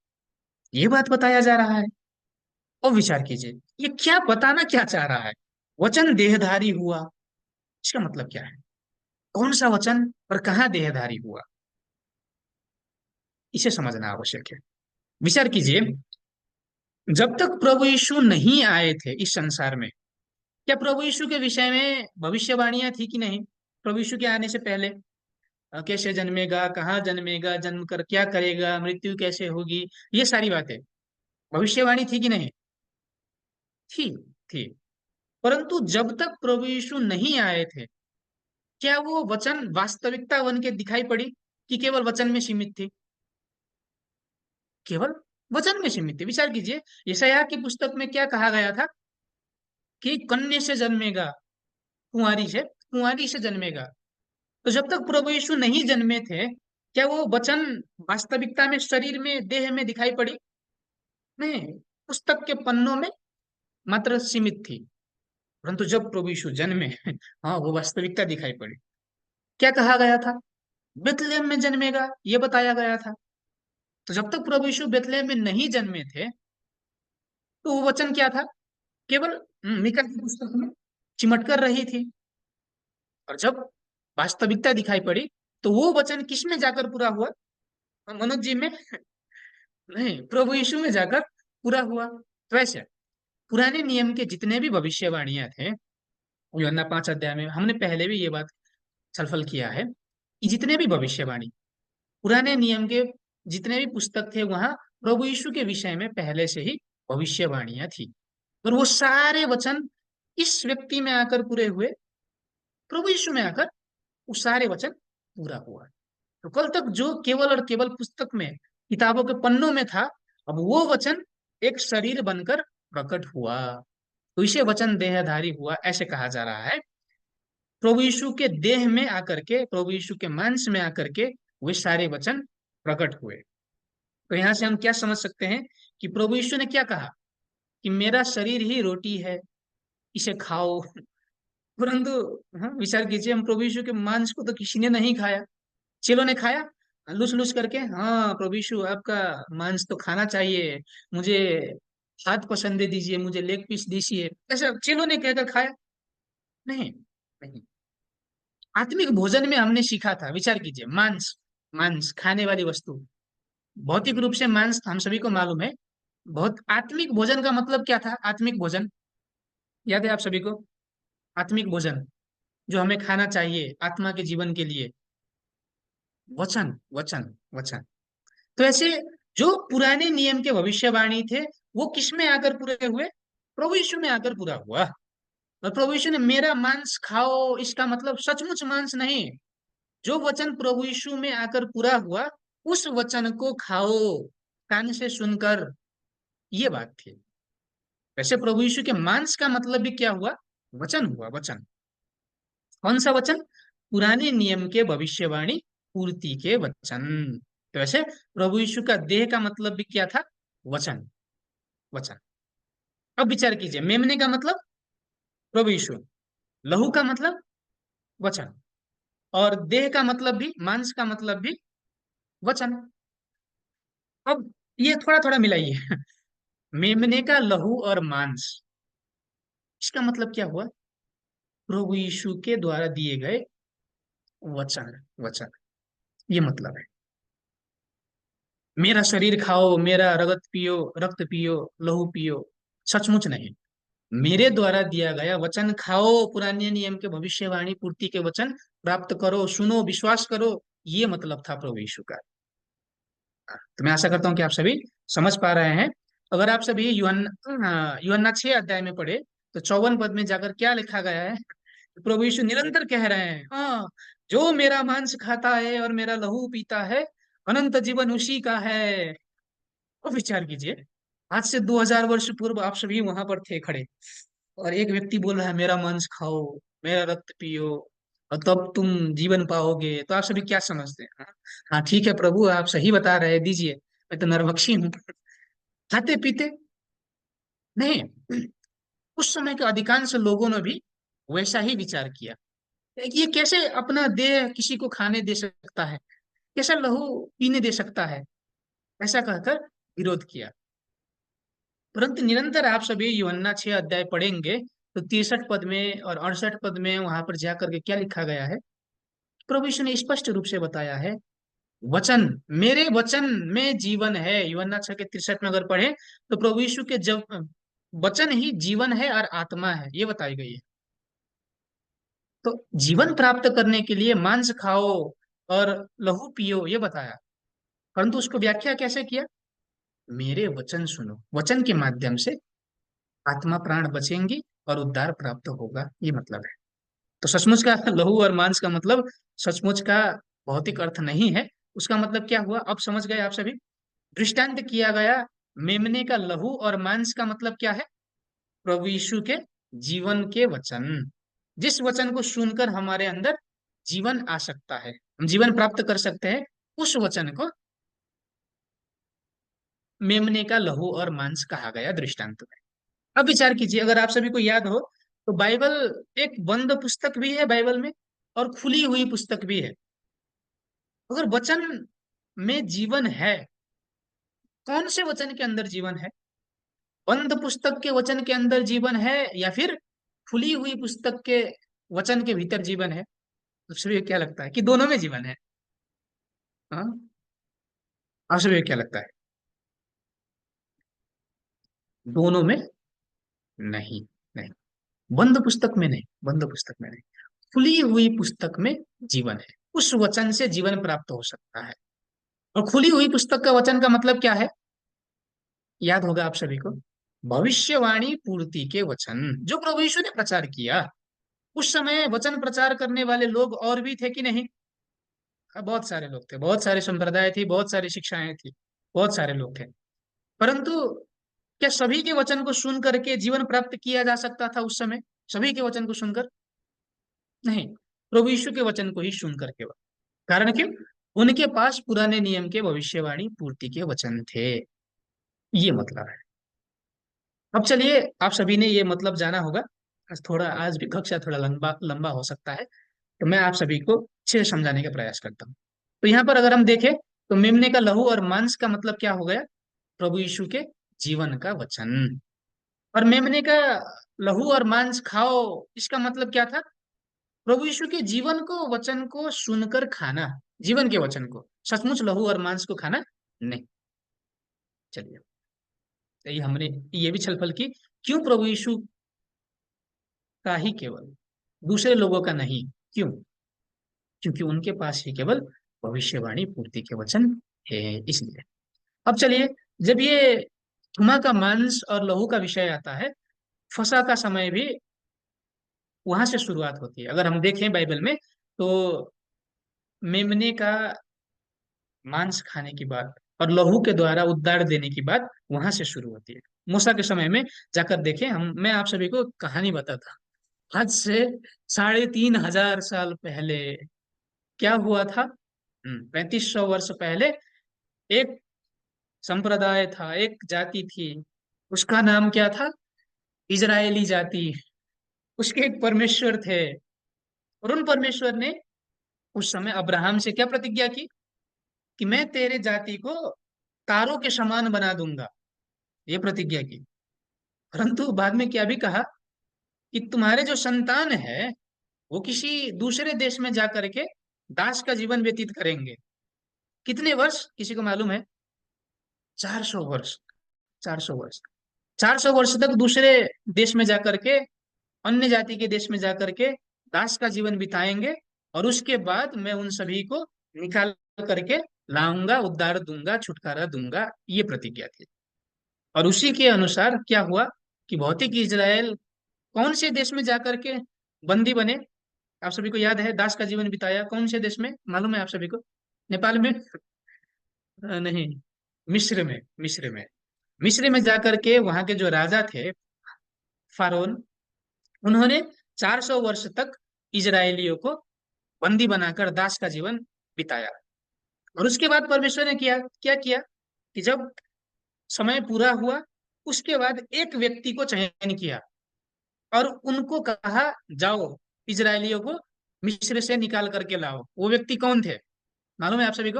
ये बात बताया जा रहा है। और विचार कीजिए, ये क्या बताना क्या चाह रहा है? वचन देहधारी हुआ, इसका मतलब क्या है? कौन सा वचन और कहाँ देहधारी हुआ? इसे समझना आवश्यक है। विचार कीजिए, जब तक प्रभु यीशु नहीं आए थे इस संसार में, क्या प्रभु यीशु के विषय में भविष्यवाणियां थी कि नहीं? प्रभु यीशु के आने से पहले कैसे जन्मेगा, कहाँ जन्मेगा, जन्म कर क्या करेगा, मृत्यु कैसे होगी, ये सारी बातें भविष्यवाणी थी कि नहीं? थी, थी। परंतु जब तक प्रभु यीशु नहीं आए थे, क्या वो वचन वास्तविकता बन के दिखाई पड़ी कि केवल वचन में सीमित थी? केवल वचन में सीमित थी। विचार कीजिए, यशायाह की पुस्तक में क्या कहा गया था? कि कन्या से जन्मेगा, कुंवारी से जन्मेगा। तो जब तक प्रभु यीशु नहीं जन्मे थे, क्या वो वचन वास्तविकता में शरीर में, देह में दिखाई पड़ी? नहीं, पुस्तक के पन्नों में मात्र सीमित थी। परंतु जब प्रभु यीशु जन्मे, हाँ, वो वास्तविकता दिखाई पड़ी। क्या कहा गया था? बेथलेहम में जन्मेगा, ये बताया गया था। तो जब तक प्रभु यीशु बेथलेहम में नहीं जन्मे थे तो वो वचन क्या था? केवल मीका की पुस्तक में चिमट कर रही थी। और जब वास्तविकता दिखाई पड़ी तो वो वचन किस में जाकर पूरा हुआ? मनोज जी में? नहीं, प्रभु यीशु में जाकर पूरा हुआ। तो ऐसे पुराने नियम के जितने भी भविष्यवाणियां थे, यूहन्ना 5 अध्याय में हमने पहले भी ये बात छलफल किया है कि जितने भी भविष्यवाणी पुराने नियम के जितने भी पुस्तक थे, वहां प्रभु यीशु के विषय में पहले से ही भविष्यवाणियां थी। और वो सारे वचन इस व्यक्ति में आकर पूरे हुए, प्रभु यीशु में आकर वो सारे वचन पूरा हुआ। तो कल तक जो केवल और केवल पुस्तक में, किताबों के पन्नों में था, अब वो वचन एक शरीर बनकर प्रकट हुआ। तो इसे वचन देहधारी हुआ ऐसे कहा जा रहा है। प्रभु यीशु के देह में आकर के, प्रभु यीशु के मांस में आकर के वे सारे वचन प्रकट हुए। तो यहां से हम क्या समझ सकते हैं? कि प्रभु यीशु ने क्या कहा? कि मेरा शरीर ही रोटी है, इसे खाओ, परंतु हाँ, विचार कीजिए, हम प्रभु यीशु के मांस को तो किसी ने नहीं खाया, चेलों ने खाया लुच लुच करके। हाँ प्रभु यीशु, आपका मांस तो खाना चाहिए, मुझे हाथ पसंद दे दीजिए, मुझे लेग पीस दीजिए, ऐसा चेलों ने कहकर खाया? नहीं, नहीं। आत्मिक भोजन में हमने सीखा था, विचार कीजिए, मांस, मांस खाने वाली वस्तु, भौतिक रूप से मांस हम सभी को मालूम है। बहुत आत्मिक भोजन का मतलब क्या था? आत्मिक भोजन याद है आप सभी को? आत्मिक भोजन जो हमें खाना चाहिए आत्मा के जीवन के लिए, वचन, वचन, वचन। तो ऐसे जो पुराने नियम के भविष्यवाणी थे, वो किस में आकर पूरे हुए? प्रभु यीशु में आकर पूरा हुआ। और प्रभु यीशु ने मेरा मांस खाओ, इसका मतलब सचमुच मांस नहीं, जो वचन प्रभु यीशु में आकर पूरा हुआ, उस वचन को खाओ, कान से सुनकर, ये बात थी। वैसे प्रभु यीशु के मांस का मतलब भी क्या हुआ? वचन हुआ, वचन। कौन सा वचन? पुराने नियम के भविष्यवाणी पूर्ति के वचन। तो वैसे प्रभु यीशु का देह का मतलब भी क्या था? वचन, वचन। अब विचार कीजिए, मेमने का मतलब प्रभु यीशु, लहू का मतलब वचन, और देह का मतलब भी, मांस का मतलब भी वचन। अब ये थोड़ा थोड़ा मिलाइए। मेमने का लहू और मांस, इसका मतलब क्या हुआ? प्रभु यीशु के द्वारा दिए गए वचन, वचन, ये मतलब है। मेरा शरीर खाओ, मेरा रक्त पियो, लहू पियो, सचमुच नहीं, मेरे द्वारा दिया गया वचन खाओ, पुराने नियम के भविष्यवाणी पूर्ति के वचन प्राप्त करो, सुनो, विश्वास करो, ये मतलब था प्रभु यीशु का। तो मैं आशा करता हूं कि आप सभी समझ पा रहे हैं। अगर आप सभी यूहन्ना 6 अध्याय में पढ़े, तो 54 पद में जाकर क्या लिखा गया है? प्रभु यीशु निरंतर कह रहे हैं, हाँ, जो मेरा मांस खाता है और मेरा लहू पीता है, अनंत जीवन उसी का है। और विचार कीजिए, आज से 2000 वर्ष पूर्व आप सभी वहां पर थे खड़े, और एक व्यक्ति बोल रहा है मेरा मांस खाओ, मेरा रक्त पियो, और तब तुम जीवन पाओगे। तो आप सभी क्या समझते हैं? हाँ, हाँ, ठीक है प्रभु, आप सही बता रहे हैं, दीजिए, मैं तो नरभक्षी हूँ। खाते पीते नहीं। उस समय के अधिकांश लोगों ने भी वैसा ही विचार किया, ये कैसे अपना देह किसी को खाने दे सकता है, कैसा लहू पीने दे सकता है, ऐसा कहकर विरोध किया। परंतु निरंतर आप सभी यूहन्ना 6 अध्याय पढ़ेंगे, तो 63 पद में और 68 पद में वहां पर जाकर के क्या लिखा गया है? प्रभु यीशु ने स्पष्ट रूप से बताया है, वचन, मेरे वचन में जीवन है। यूहन्ना 6 के 63 में अगर पढ़े, तो प्रभु यीशु के जब वचन ही जीवन है और आत्मा है, ये बताई गई है। तो जीवन प्राप्त करने के लिए मांस खाओ और लहू पियो, ये बताया। परंतु उसको व्याख्या कैसे किया? मेरे वचन सुनो, वचन के माध्यम से आत्मा प्राण बचेंगी और उद्धार प्राप्त होगा, ये मतलब है। तो सचमुच का लहू और मांस का मतलब सचमुच का भौतिक अर्थ नहीं है। उसका मतलब क्या हुआ, अब समझ गए आप सभी? दृष्टांत किया गया, मेमने का लहू और मांस का मतलब क्या है? प्रभु यीशु के जीवन के वचन, जिस वचन को सुनकर हमारे अंदर जीवन आ सकता है, हम जीवन प्राप्त कर सकते हैं, उस वचन को मेमने का लहू और मांस कहा गया दृष्टांत में। अब विचार कीजिए, अगर आप सभी को याद हो, तो बाइबल एक बंद पुस्तक भी है बाइबल में, और खुली हुई पुस्तक भी है। अगर वचन में जीवन है, कौन से वचन के अंदर जीवन है? बंद पुस्तक के वचन के अंदर जीवन है, या फिर खुली हुई पुस्तक के वचन के भीतर जीवन है? आप सभी को क्या लगता है कि दोनों में जीवन है? हाँ, आप सभी को क्या लगता है? दोनों में नहीं, नहीं, बंद पुस्तक में नहीं, बंद पुस्तक में नहीं, खुली हुई पुस्तक में जीवन है, उस वचन से जीवन प्राप्त हो सकता है। और खुली हुई पुस्तक का वचन का मतलब क्या है? याद होगा आप सभी को, भविष्यवाणी पूर्ति के वचन, जो प्रभु यीशु ने प्रचार किया। उस समय वचन प्रचार करने वाले लोग और भी थे कि नहीं? बहुत सारे लोग थे, बहुत सारे संप्रदाय थी, बहुत सारी शिक्षाएं थी, बहुत सारे लोग थे। परंतु क्या सभी के वचन को सुन करके जीवन प्राप्त किया जा सकता था उस समय? सभी के वचन को सुनकर नहीं, प्रभु यीशु के वचन को ही सुन करके। कारण क्यों? उनके पास पुराने नियम के भविष्यवाणी पूर्ति के वचन थे, ये मतलब है। अब चलिए, आप सभी ने ये मतलब जाना होगा। आज भी कक्षा थोड़ा लंबा लंबा हो सकता है, तो मैं आप सभी को अच्छे से समझाने का प्रयास करता हूँ। तो यहाँ पर अगर हम देखें तो मेमने का लहू और मांस का मतलब क्या हो गया? प्रभु यीशु के जीवन का वचन। और मेमने का लहू और मांस खाओ, इसका मतलब क्या था? प्रभु यीशु के जीवन को, वचन को सुनकर खाना, जीवन के वचन को, सचमुच लहू और मांस को खाना नहीं। चलिए, तो ये हमने ये भी छलफल की, क्यों प्रभु यीशु का ही केवल, दूसरे लोगों का नहीं? क्यों? क्योंकि उनके पास ही केवल भविष्यवाणी पूर्ति के वचन है, इसलिए। अब चलिए, जब ये थुमा का मांस और लहू का विषय आता है, फसह का समय भी वहां से शुरुआत होती है। अगर हम देखें बाइबल में, तो मेमने का मांस खाने की बात और लहू के द्वारा उद्धार देने की बात वहां से शुरू होती है। मूसा के समय में जाकर देखें, मैं आप सभी को कहानी बताता हूं। आज से 3500 साल पहले क्या हुआ था? 3500 वर्ष पहले एक संप्रदाय था, एक जाति थी। उसका नाम क्या था? इजरायली जाति। उसके एक परमेश्वर थे, और उन परमेश्वर ने उस समय अब्राहम से क्या प्रतिज्ञा की? कि मैं तेरे जाति को तारों के समान बना दूंगा, ये प्रतिज्ञा की। परंतु बाद में क्या भी कहा? कि तुम्हारे जो संतान है वो किसी दूसरे देश में जा करके दास का जीवन व्यतीत करेंगे। कितने वर्ष किसी को मालूम है? 400 वर्ष। 400 वर्ष। 400 वर्ष तक दूसरे देश में जाकर के, अन्य जाति के देश में जाकर के दास का जीवन बिताएंगे, और उसके बाद मैं उन सभी को निकाल करके लाऊंगा, उद्धार दूंगा, छुटकारा दूंगा, ये प्रतिज्ञा थी। और उसी के अनुसार क्या हुआ? कि भौतिक इजराइल कौन से देश में जाकर के बंदी बने? आप सभी को याद है, दास का जीवन बिताया कौन से देश में, मालूम है आप सभी को? नेपाल में? नहीं, मिस्र में। मिस्र में जाकर के वहां के जो राजा थे, फारोन, उन्होंने 400 वर्ष तक इजरायलियों को बंदी बनाकर दास का जीवन बिताया। और उसके बाद परमेश्वर ने क्या किया? कि जब समय पूरा हुआ, उसके बाद एक व्यक्ति को चयन किया और उनको कहा, जाओ इजरायलियों को मिस्र से निकाल करके लाओ। वो व्यक्ति कौन थे, मालूम है आप सभी को?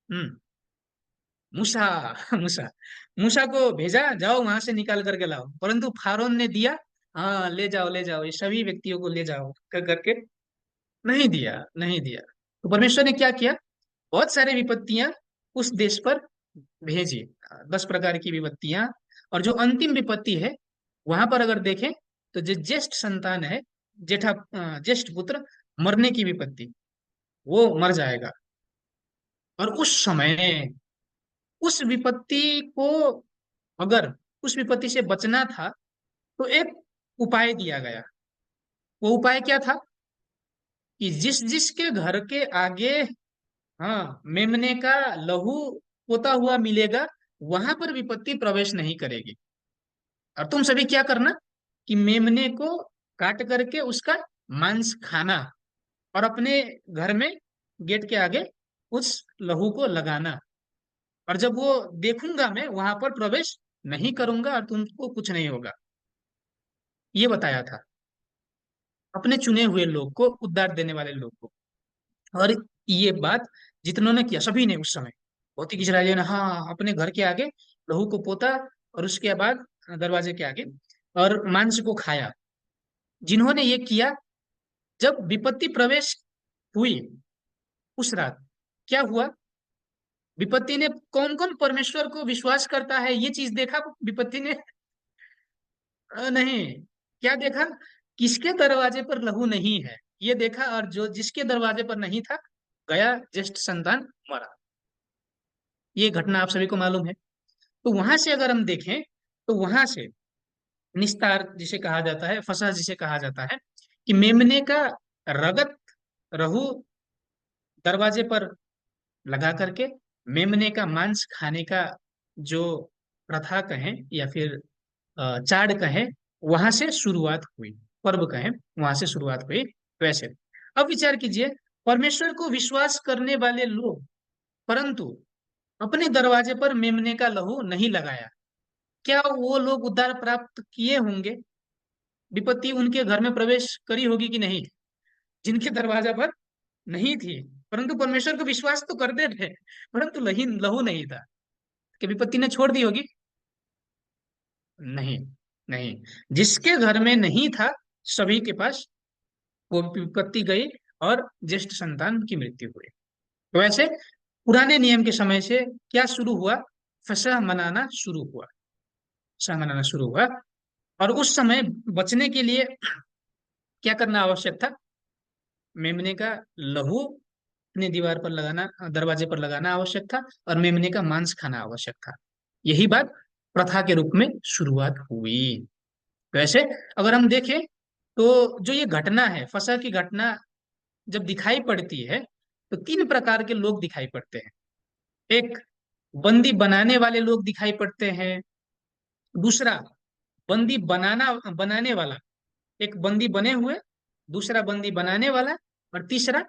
हम्म मूसा। मूसा। मूसा को भेजा, जाओ वहां से निकाल करके लाओ। परंतु फारोन ने दिया, हाँ ले जाओ ले जाओ, ये सभी व्यक्तियों को ले जाओ कर करके नहीं दिया, नहीं दिया। तो परमेश्वर ने क्या किया? बहुत सारी विपत्तियां उस देश पर भेजी, 10 प्रकार की विपत्तियां। और जो अंतिम विपत्ति है, वहां पर अगर देखें तो जो ज्येष्ठ संतान है, ज्येष्ठ पुत्र मरने की विपत्ति, वो मर जाएगा। और उस समय उस विपत्ति को, अगर उस विपत्ति से बचना था, तो एक उपाय दिया गया। वो उपाय क्या था? कि जिस जिसके घर के आगे, हाँ, मेमने का लहू पोता हुआ मिलेगा, वहां पर विपत्ति प्रवेश नहीं करेगी। और तुम सभी क्या करना? कि मेमने को काट करके उसका मांस खाना, और अपने घर में गेट के आगे उस लहू को लगाना। और जब वो देखूंगा मैं, वहां पर प्रवेश नहीं करूंगा और तुमको कुछ नहीं होगा, ये बताया था अपने चुने हुए लोग को, उद्धार देने वाले लोग को। और ये बात जितनों ने किया, सभी ने उस समय, भौतिक इजरायलियों ने, हाँ, अपने घर के आगे लहू को पोता, और उसके बाद दरवाजे के आगे, और मांस को खाया। जिन्होंने ये किया, जब विपत्ति प्रवेश हुई उस रात, क्या हुआ? विपत्ति ने, कौन कौन परमेश्वर को विश्वास करता है, ये चीज देखा विपत्ति ने? नहीं। क्या देखा? किसके दरवाजे पर लहू नहीं है, ये देखा। और जो जिसके दरवाजे पर नहीं था, गया ज्येष्ठ संतान मरा। ये घटना आप सभी को मालूम है। तो वहां से अगर हम देखें, तो वहां से निस्तार जिसे कहा जाता है, फसह जिसे कहा जाता है, कि मेमने का रगत, रहू दरवाजे पर लगा करके मेमने का मांस खाने का जो प्रथा कहें, या फिर चाड़ कहें, वहां से शुरुआत हुई। पर्व कहें, वहां से शुरुआत हुई। वैसे अब विचार कीजिए, परमेश्वर को विश्वास करने वाले लोग, परंतु अपने दरवाजे पर मेमने का लहू नहीं लगाया, क्या वो लोग उद्धार प्राप्त किए होंगे? विपत्ति उनके घर में प्रवेश करी होगी कि नहीं, जिनके दरवाजा पर नहीं थी, परंतु परमेश्वर को विश्वास तो करते थे, परंतु लही लहू नहीं था, कि विपत्ति ने छोड़ दी होगी? नहीं, नहीं। जिसके घर में नहीं था, सभी के पास वो विपत्ति गई और ज्येष्ठ संतान की मृत्यु हुई। तो वैसे पुराने नियम के समय से क्या शुरू हुआ? फसह मनाना शुरू हुआ, फसह मनाना शुरू हुआ। और उस समय बचने के लिए क्या करना आवश्यक था? मेमने का लहू अपनी दीवार पर लगाना, दरवाजे पर लगाना आवश्यक था, और मेमने का मांस खाना आवश्यक था। यही बात प्रथा के रूप में शुरुआत हुई। वैसे अगर हम देखें तो जो ये घटना है, फसह की घटना जब दिखाई पड़ती है, तो तीन प्रकार के लोग दिखाई पड़ते हैं। एक, बंदी बनाने वाले लोग दिखाई पड़ते हैं। दूसरा, बंदी बनाने वाला, एक बंदी बने हुए, दूसरा बंदी बनाने वाला, और तीसरा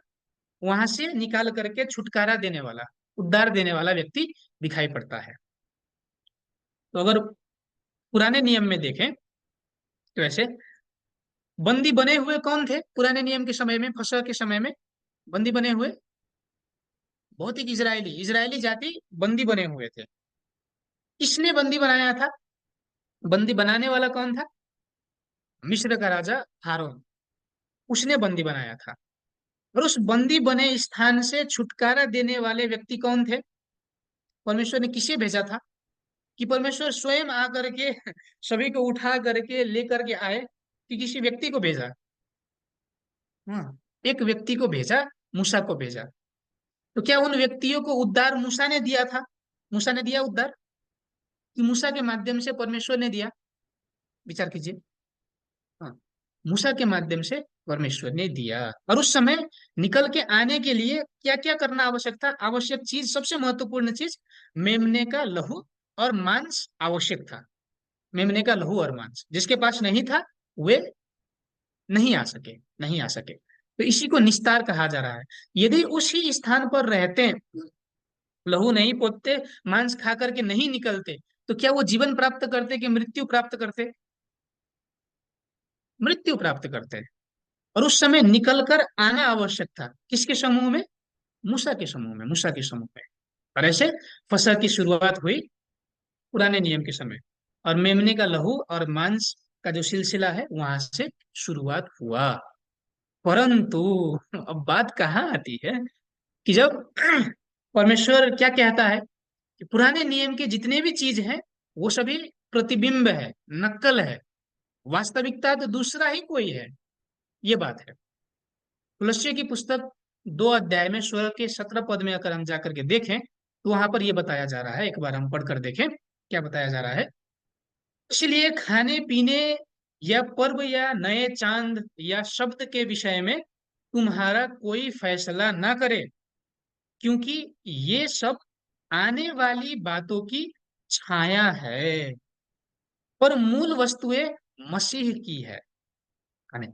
वहां से निकाल करके छुटकारा देने वाला, उद्धार देने वाला व्यक्ति दिखाई पड़ता है। तो अगर पुराने नियम में देखें तो ऐसे बंदी बने हुए कौन थे पुराने नियम के समय में, फसह के समय में? बंदी बने हुए भौतिक इजरायली, इजरायली जाति बंदी बने हुए थे। किसने बंदी बनाया था? बंदी बनाने वाला कौन था? मिस्र का राजा फारोन, उसने बंदी बनाया था। और उस बंदी बने स्थान से छुटकारा देने वाले व्यक्ति कौन थे? परमेश्वर ने किसे भेजा था? कि परमेश्वर स्वयं आकर के सभी को उठा करके लेकर के आए, कि किसी व्यक्ति को भेजा? हाँ, एक व्यक्ति को भेजा, मूसा को भेजा। तो क्या उन व्यक्तियों को उद्धार मूसा ने दिया था? मूसा ने दिया उद्धार, कि मूसा के माध्यम से परमेश्वर ने दिया? विचार कीजिए। हाँ, मूसा के माध्यम से परमेश्वर ने दिया। और उस समय निकल के आने के लिए क्या क्या करना आवश्यक था? आवश्यक चीज, सबसे महत्वपूर्ण चीज, मेमने का लहू और मांस आवश्यक था। मेमने का लहू और मांस जिसके पास नहीं था, वे नहीं आ सके, नहीं आ सके। तो इसी को निस्तार कहा जा रहा है। यदि उसी स्थान पर रहते, लहू नहीं पोतते, मांस खा करके नहीं निकलते, तो क्या वो जीवन प्राप्त करते कि मृत्यु प्राप्त करते? मृत्यु प्राप्त करते। और उस समय निकलकर आना आवश्यक था। किसके समूह में? मूसा के समूह में, मूसा के समूह में। और ऐसे फसह की शुरुआत हुई पुराने नियम के समय, और मेमने का लहू और मांस का जो सिलसिला है वहां से शुरुआत हुआ। परंतु अब बात कहाँ आती है, कि जब परमेश्वर क्या कहता है कि पुराने नियम के जितने भी चीज हैं वो सभी प्रतिबिंब है, नकल है, वास्तविकता तो दूसरा ही कोई है। ये बात है। कुलस्य की पुस्तक 2 अध्याय में 16 के 17 पद में अगर हम जाकर के देखें, तो वहां पर यह बताया जा रहा है। एक बार हम पढ़कर देखें क्या बताया जा रहा है। इसलिए खाने पीने या पर्व या नए चांद या शब्द के विषय में तुम्हारा कोई फैसला ना करे, क्योंकि ये सब आने वाली बातों की छाया है, पर मूल वस्तुएं मसीह की है। खाने,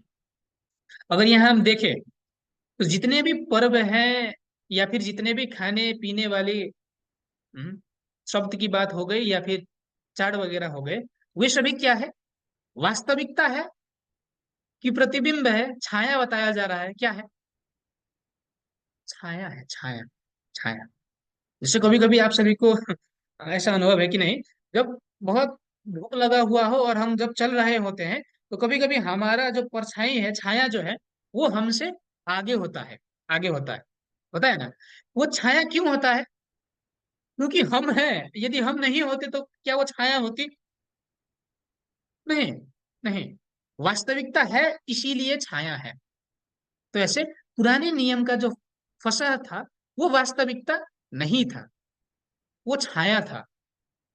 अगर यहाँ हम देखें तो जितने भी पर्व हैं, या फिर जितने भी खाने पीने वाली शब्द की बात हो गई, या फिर चाड़ वगैरह हो गए, वे सभी क्या है? वास्तविकता है कि प्रतिबिंब है? छाया बताया जा रहा है। क्या है? छाया है, छाया, छाया। जैसे कभी कभी आप सभी को ऐसा अनुभव है कि नहीं, जब बहुत भूख लगा हुआ हो और हम जब चल रहे होते हैं, तो कभी कभी हमारा जो परछाई है, छाया जो है, वो हमसे आगे होता है, आगे होता है ना? वो छाया क्यों होता है? क्योंकि हम हैं। यदि हम नहीं होते तो क्या वो छाया होती? नहीं, नहीं। वास्तविकता है, इसीलिए छाया है। तो ऐसे पुराने नियम का जो फसह था, वो वास्तविकता नहीं था, वो छाया था।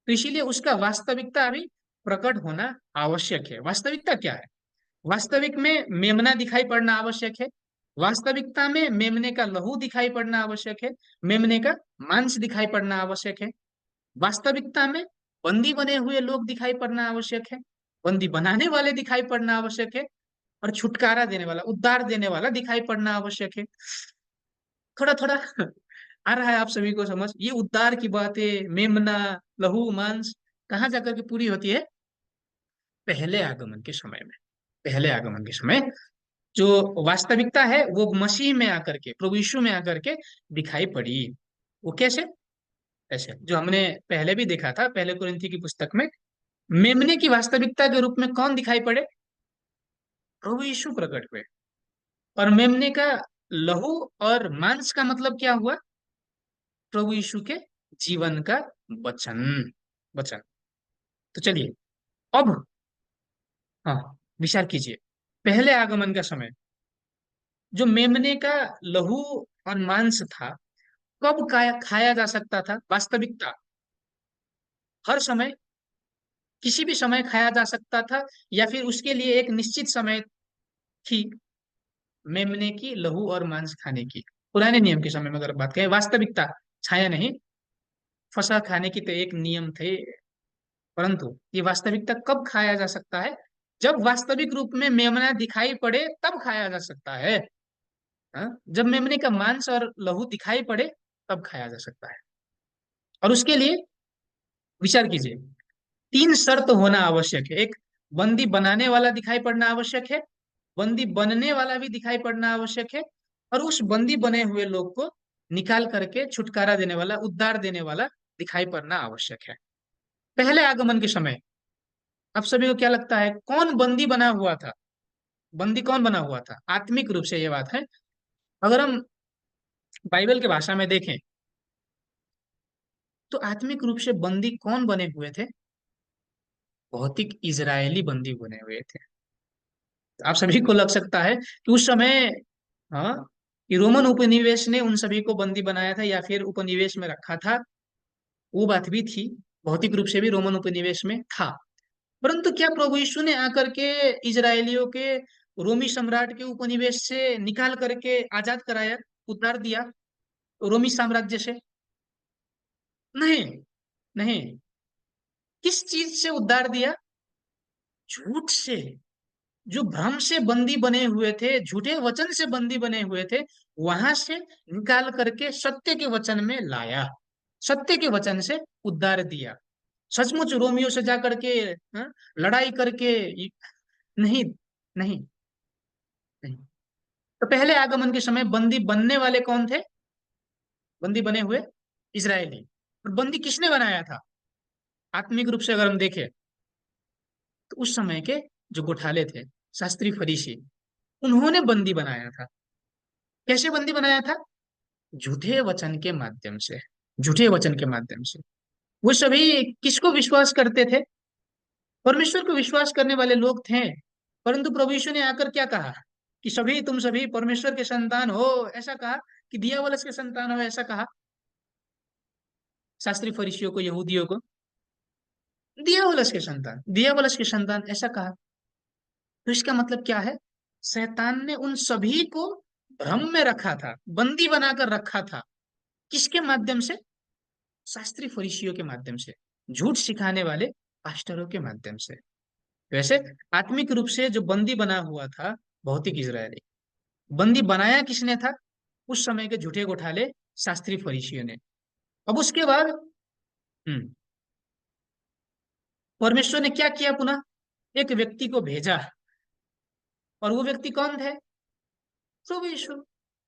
तो इसीलिए उसका वास्तविकता अभी प्रकट होना आवश्यक है। वास्तविकता क्या है? वास्तविक में मेमना दिखाई पड़ना आवश्यक है। वास्तविकता में मेमने का लहू दिखाई पड़ना आवश्यक है। मेमने का मांस दिखाई पड़ना आवश्यक है। वास्तविकता में बंदी बने हुए लोग दिखाई पड़ना आवश्यक है। बंदी बनाने वाले दिखाई पड़ना आवश्यक है। और छुटकारा देने वाला, उद्धार देने वाला दिखाई पड़ना आवश्यक है। थोड़ा थोड़ा आ रहा है आप सभी को समझ? ये उद्धार की बातें, मेमना, लहू, मांस कहाँ जाकर के पूरी होती है? पहले आगमन के समय में। पहले आगमन के समय जो वास्तविकता है वो मसीह में आकर के, प्रभु यीशु में आकर के दिखाई पड़ी। वो कैसे? ऐसे जो हमने पहले भी देखा था, पहले कुरिन्थी की पुस्तक में, मेमने की वास्तविकता के रूप में कौन दिखाई पड़े? प्रभु यीशु प्रकट हुए। और मेमने का लहू और मांस का मतलब क्या हुआ? प्रभु यीशु के जीवन का वचन। वचन। तो चलिए अब, हाँ, विचार कीजिए। पहले आगमन का समय जो मेमने का लहू और मांस था, कब खाया जा सकता था? वास्तविकता हर समय, किसी भी समय खाया जा सकता था, या फिर उसके लिए एक निश्चित समय थी मेमने की लहू और मांस खाने की? पुराने नियम के समय में अगर बात करें, वास्तविकता, छाया नहीं। फसह खाने की तो एक नियम थे, परंतु ये वास्तविकता कब खाया जा सकता है? जब वास्तविक रूप में मेमना दिखाई पड़े तब खाया जा सकता है। हाँ? जब मेमने का मांस और लहू दिखाई पड़े तब खाया जा सकता है। और उसके लिए विचार कीजिए, तीन शर्त होना आवश्यक है। एक, बंदी बनाने वाला दिखाई पड़ना आवश्यक है, बंदी बनने वाला भी दिखाई पड़ना आवश्यक है, और उस बंदी बने हुए लोग को निकाल करके छुटकारा देने वाला, उद्धार देने वाला दिखाई पड़ना आवश्यक है। पहले आगमन के समय अब सभी को क्या लगता है, कौन बंदी बना हुआ था? बंदी कौन बना हुआ था आत्मिक रूप से? ये बात है। अगर हम बाइबल के भाषा में देखें तो आत्मिक रूप से बंदी कौन बने हुए थे? भौतिक इजरायली बंदी बने हुए थे। आप सभी को लग सकता है कि उस समय, हाँ, कि रोमन उपनिवेश ने उन सभी को बंदी बनाया था या फिर उपनिवेश में रखा था। वो बात भी थी, भौतिक रूप से भी रोमन उपनिवेश में था। परंतु क्या प्रभु यीशु ने आकर के इजरायलियों के रोमी सम्राट के उपनिवेश से निकाल करके आजाद कराया, उतार दिया रोमी साम्राज्य से? नहीं, नहीं। किस चीज से उद्धार दिया? झूठ से। जो भ्रम से बंदी बने हुए थे, झूठे वचन से बंदी बने हुए थे, वहां से निकाल करके सत्य के वचन में लाया, सत्य के वचन से उद्धार दिया। सचमुच रोमियो से जाकर के, हाँ, लड़ाई करके, नहीं, नहीं, नहीं। तो पहले आगमन के समय बंदी बनने वाले कौन थे? बंदी बने हुए इजरायली। और बंदी किसने बनाया था? आत्मिक रूप से अगर हम देखें तो उस समय के जो गोठाले थे, शास्त्री फरीसी, उन्होंने बंदी बनाया था। कैसे बंदी बनाया था? झूठे वचन के माध्यम से। झूठे वचन के माध्यम से वो सभी किसको विश्वास करते थे? परमेश्वर को विश्वास करने वाले लोग थे। परंतु प्रभु यीशु ने आकर क्या कहा कि सभी, तुम सभी परमेश्वर के संतान हो, ऐसा कहा, कि दियावलस के संतान हो, ऐसा कहा शास्त्री फरीसियों को, यहूदियों को। दियावलस के संतान, दियावलस के संतान, ऐसा कहा। तो इसका मतलब क्या है? शैतान ने उन सभी को भ्रम में रखा था, बंदी बनाकर रखा था। किसके माध्यम से? शास्त्री फरीसियों के माध्यम से, झूठ सिखाने वाले पास्टरों के माध्यम से। वैसे आत्मिक रूप से जो बंदी बना हुआ था, भौतिक इजरायली, बंदी बनाया किसने था? उस समय के झूठे गोठाले शास्त्री फरीसियों ने। अब उसके बाद, हम्म, परमेश्वर ने क्या किया? पुनः एक व्यक्ति को भेजा। और वो व्यक्ति कौन थे? प्रभु यीशु।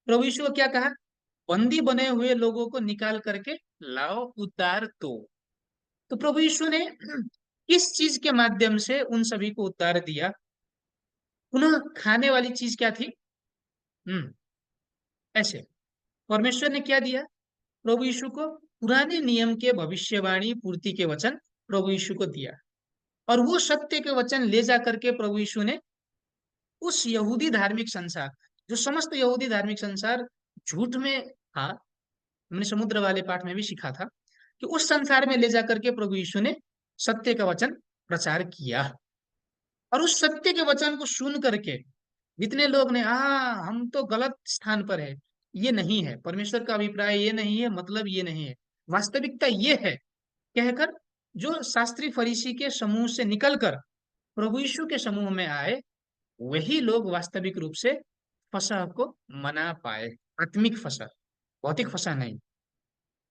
प्रभु यीशु को क्या कहा? बंदी बने हुए लोगों को निकाल करके लाओ, उद्धार दो। तो प्रभु यीशु ने किस चीज के माध्यम से उन सभी को उद्धार दिया? पुनः खाने वाली चीज क्या थी? हम्म, ऐसे परमेश्वर ने क्या दिया प्रभु यीशु को? पुराने नियम के भविष्यवाणी पूर्ति के वचन प्रभु यीशु को दिया। और वो सत्य के वचन ले जा करके प्रभु यीशु ने उस यहूदी धार्मिक संसार, जो समस्त यहूदी धार्मिक संसार झूठ में था, हमने समुद्र वाले पाठ में भी सीखा था, कि उस संसार में ले जा करके प्रभु यीशु ने सत्य का वचन प्रचार किया। और उस सत्य के वचन को सुन करके जितने लोग ने, हम तो गलत स्थान पर है, ये नहीं है परमेश्वर का अभिप्राय, ये नहीं है, मतलब ये नहीं है, वास्तविकता ये है, कहकर जो शास्त्री फरीसी के समूह से निकलकर प्रभु यीशु के समूह में आए, वही लोग वास्तविक रूप से फसह को मना पाए। आत्मिक फसह, भौतिक फसह नहीं।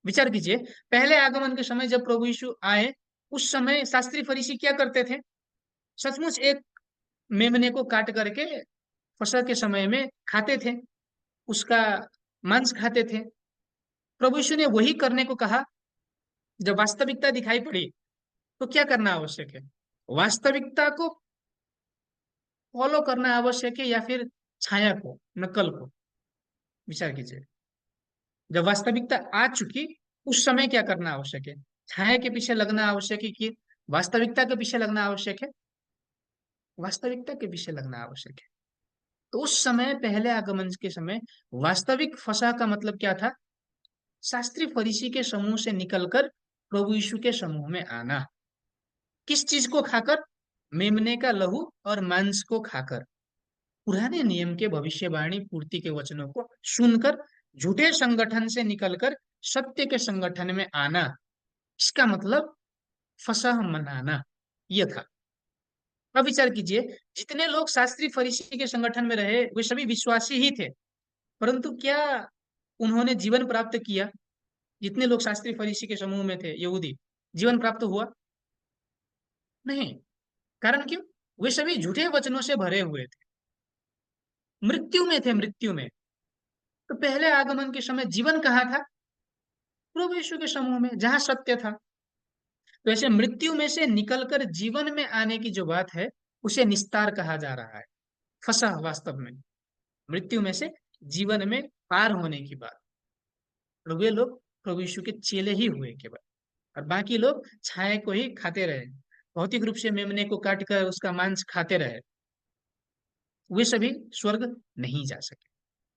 विचार कीजिए, पहले आगमन के समय जब प्रभु यीशु आए, उस समय शास्त्री फरीसी क्या करते थे? सचमुच एक मेमने को काट करके फसह के समय में खाते थे, उसका मांस खाते थे। प्रभु यीशु ने वही करने को कहा। जब वास्तविकता दिखाई पड़ी तो क्या करना आवश्यक है? वास्तविकता को फॉलो करना आवश्यक है या फिर छाया को, नकल को? विचार कीजिए। जब वास्तविकता आ चुकी, उस समय क्या करना आवश्यक है? छाया के पीछे लगना आवश्यक है कि वास्तविकता के पीछे लगना आवश्यक है? वास्तविकता के पीछे लगना आवश्यक है। तो उस समय, पहले आगमन के समय, वास्तविक फसह का मतलब क्या था? शास्त्री फरीसी के समूह से निकलकर प्रभु यीशु के समूह में आना। किस चीज को खाकर? मेमने का लहू और मांस को खाकर। पुराने नियम के भविष्यवाणी पूर्ति के वचनों को सुनकर झूठे संगठन से निकलकर सत्य के संगठन में आना, इसका मतलब फसह मनाना, यह था। अब विचार कीजिए, जितने लोग शास्त्री फरीसी के संगठन में रहे वे सभी विश्वासी ही थे, परंतु क्या उन्होंने जीवन प्राप्त किया? जितने लोग शास्त्री फरीसी के समूह में थे, यहूदी, जीवन प्राप्त हुआ? नहीं। कारण क्यों? वे सभी झूठे वचनों से भरे हुए थे, मृत्यु में थे, मृत्यु में। तो पहले आगमन के समय जीवन कहाँ था? प्रभु यीशु के समूह में, जहां सत्य था। तो ऐसे मृत्यु में से निकलकर जीवन में आने की जो बात है, उसे निस्तार कहा जा रहा है, फसह। वास्तव में मृत्यु में से जीवन में पार होने की बात। और वे लोग प्रभु यीशु के चेले ही हुए केवल, और बाकी लोग छाया को ही खाते रहे, भौतिक रूप से मेमने को काट कर उसका मांस खाते रहे। वे सभी स्वर्ग नहीं जा सके।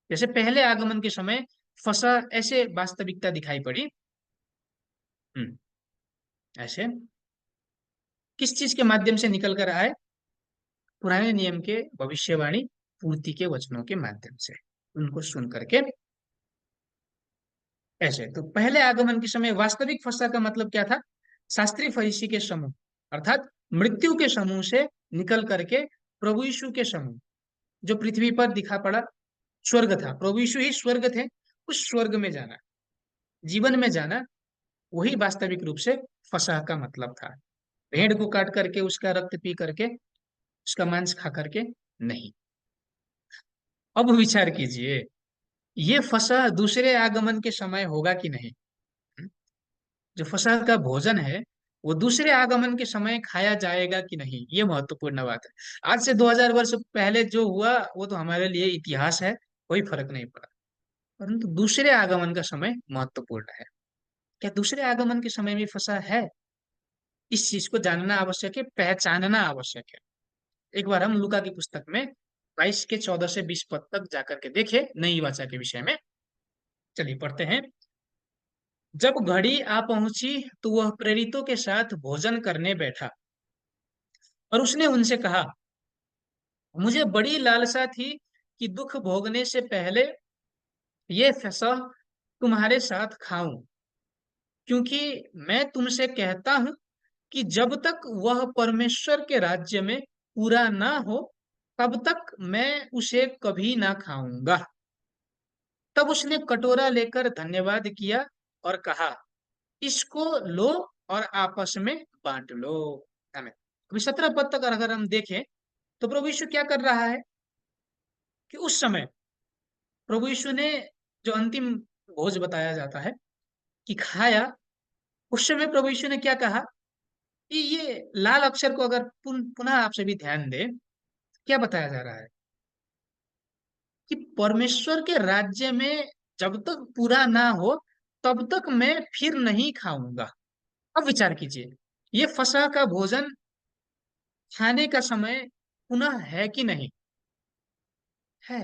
जैसे पहले आगमन के समय फसह ऐसे वास्तविकता दिखाई पड़ी। हम्म, ऐसे किस चीज के माध्यम से निकल कर आए? पुराने नियम के भविष्यवाणी पूर्ति के वचनों के माध्यम से, उनको सुन करके ऐसे। तो पहले आगमन के समय वास्तविक फसह का मतलब क्या था? शास्त्री फरीसी के समूह, अर्थात मृत्यु के समूह से निकल करके प्रभु यीशु के समूह, जो पृथ्वी पर दिखा पड़ा स्वर्ग था, प्रभु यीशु ही स्वर्ग थे, उस स्वर्ग में जाना, जीवन में जाना, वही वास्तविक रूप से फसह का मतलब था। भेड़ को काट करके, उसका रक्त पी करके, उसका मांस खा करके नहीं। अब विचार कीजिए, ये फसह दूसरे आगमन के समय होगा कि नहीं? जो फसह का भोजन है, वो दूसरे आगमन के समय खाया जाएगा कि नहीं, ये महत्वपूर्ण बात है। आज से 2000 वर्ष पहले जो हुआ वो तो हमारे लिए इतिहास है, कोई फर्क नहीं पड़ा। परंतु दूसरे आगमन का समय महत्वपूर्ण है। क्या दूसरे आगमन के समय भी फसह है? इस चीज को जानना आवश्यक है, पहचानना आवश्यक है। एक बार हम लूका की पुस्तक में 22 के 14 से 20 पद तक जाकर के देखे, नई वाचा के विषय में। चलिए पढ़ते हैं। जब घड़ी आ पहुंची तो वह प्रेरितों के साथ भोजन करने बैठा, और उसने उनसे कहा, मुझे बड़ी लालसा थी कि दुख भोगने से पहले ये फसह तुम्हारे साथ खाऊं, क्योंकि मैं तुमसे कहता हूं कि जब तक वह परमेश्वर के राज्य में पूरा ना हो, तब तक मैं उसे कभी ना खाऊंगा। तब उसने कटोरा लेकर धन्यवाद किया और कहा, इसको लो और आपस में बांट लो। आमीन। अभी 17 पद तक अगर हम देखें तो प्रभु यीशु क्या कर रहा है कि उस समय प्रभु यीशु ने जो अंतिम भोज बताया जाता है कि खाया, उस समय प्रभु यीशु ने क्या कहा कि ये लाल अक्षर को अगर पुनः आप सभी ध्यान दें, क्या बताया जा रहा है कि परमेश्वर के राज्य में जब तक पूरा ना हो तब तक मैं फिर नहीं खाऊंगा। अब विचार कीजिए, ये फसह का भोजन खाने का समय पुनः है कि नहीं? है।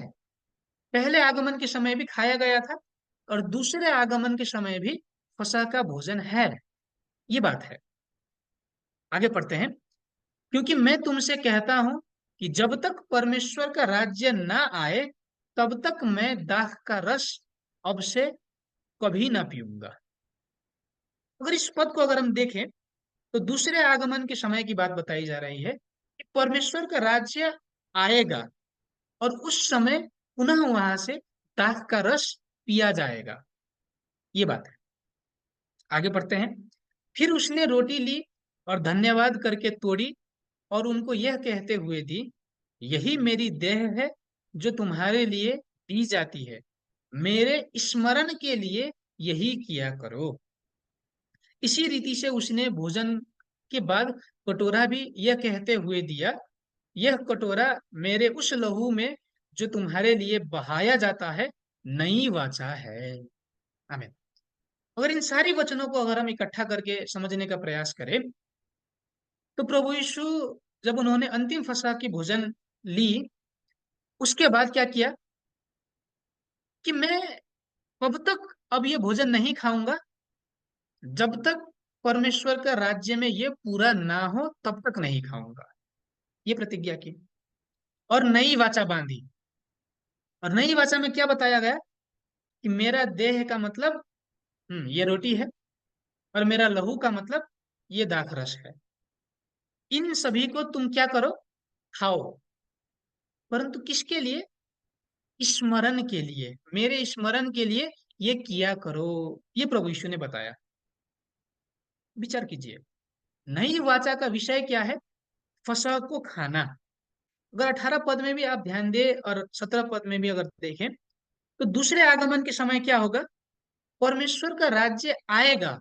पहले आगमन के समय भी खाया गया था, और दूसरे आगमन के समय भी फसह का भोजन है, ये बात है। आगे पढ़ते हैं। क्योंकि मैं तुमसे कहता हूं कि जब तक परमेश्वर का राज्य ना आए, तब तक मैं दाख का रस अब से कभी ना पीऊंगा। अगर इस पद को अगर हम देखें तो दूसरे आगमन के समय की बात बताई जा रही है कि परमेश्वर का राज्य आएगा, और उस समय पुनः वहां से दाख का रस पिया जाएगा, ये बात है। आगे पढ़ते हैं। फिर उसने रोटी ली और धन्यवाद करके तोड़ी और उनको यह कहते हुए दी, यही मेरी देह है जो तुम्हारे लिए दी जाती है, मेरे स्मरण के लिए यही किया करो। इसी रीति से उसने भोजन के बाद कटोरा भी यह कहते हुए दिया, यह कटोरा मेरे उस लहू में जो तुम्हारे लिए बहाया जाता है नई वाचा है। आमीन। अगर इन सारी वचनों को अगर हम इकट्ठा करके समझने का प्रयास करें, तो प्रभु यीशु जब उन्होंने अंतिम फसह की भोजन ली, उसके बाद क्या किया कि मैं कब तक अब ये भोजन नहीं खाऊंगा, जब तक परमेश्वर का राज्य में ये पूरा ना हो तब तक नहीं खाऊंगा। ये प्रतिज्ञा की और नई वाचा बांधी। और नई वाचा में क्या बताया गया कि मेरा देह का मतलब ये रोटी है, और मेरा लहू का मतलब ये दाख रस है। इन सभी को तुम क्या करो, खाओ। परंतु किसके लिए? स्मरण के लिए, मेरे स्मरण के लिए ये किया करो। ये प्रभु यीशु ने बताया। विचार कीजिए, नई वाचा का विषय क्या है? फसह को खाना। अगर 18 पद में भी आप ध्यान दें और 17 पद में भी अगर देखें, तो दूसरे आगमन के समय क्या होगा? परमेश्वर का राज्य आएगा,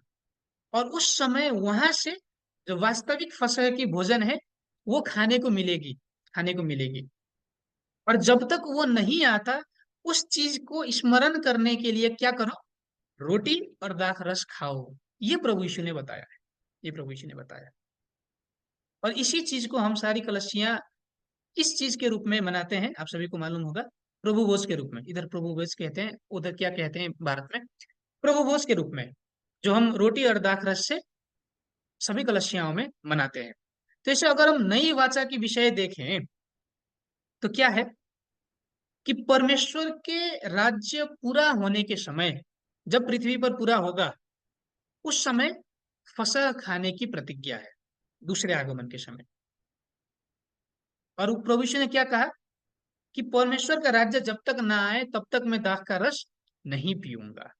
और उस समय वहां से जो वास्तविक फसह की भोजन है वो खाने को मिलेगी, खाने को मिलेगी। और जब तक वो नहीं आता, उस चीज को स्मरण करने के लिए क्या करो? रोटी और दाख रस खाओ। ये प्रभु यीशु ने बताया है। ये प्रभु यीशु ने बताया। और इसी चीज को हम सारी कलसियां किस चीज के रूप में मनाते हैं, आप सभी को मालूम होगा। प्रभु भोज के रूप में। इधर प्रभु भोज कहते हैं, उधर क्या कहते हैं भारत में? प्रभु भोज के रूप में, जो हम रोटी और दाख रस से सभी कलसियाओं में मनाते हैं। तो ऐसे अगर हम नई वाचा की विषय देखें, तो क्या है कि परमेश्वर के राज्य पूरा होने के समय, जब पृथ्वी पर पूरा होगा, उस समय फसह खाने की प्रतिज्ञा है, दूसरे आगमन के समय। और प्रभु यीशु ने क्या कहा कि परमेश्वर का राज्य जब तक ना आए तब तक मैं दाख का रस नहीं पीऊंगा।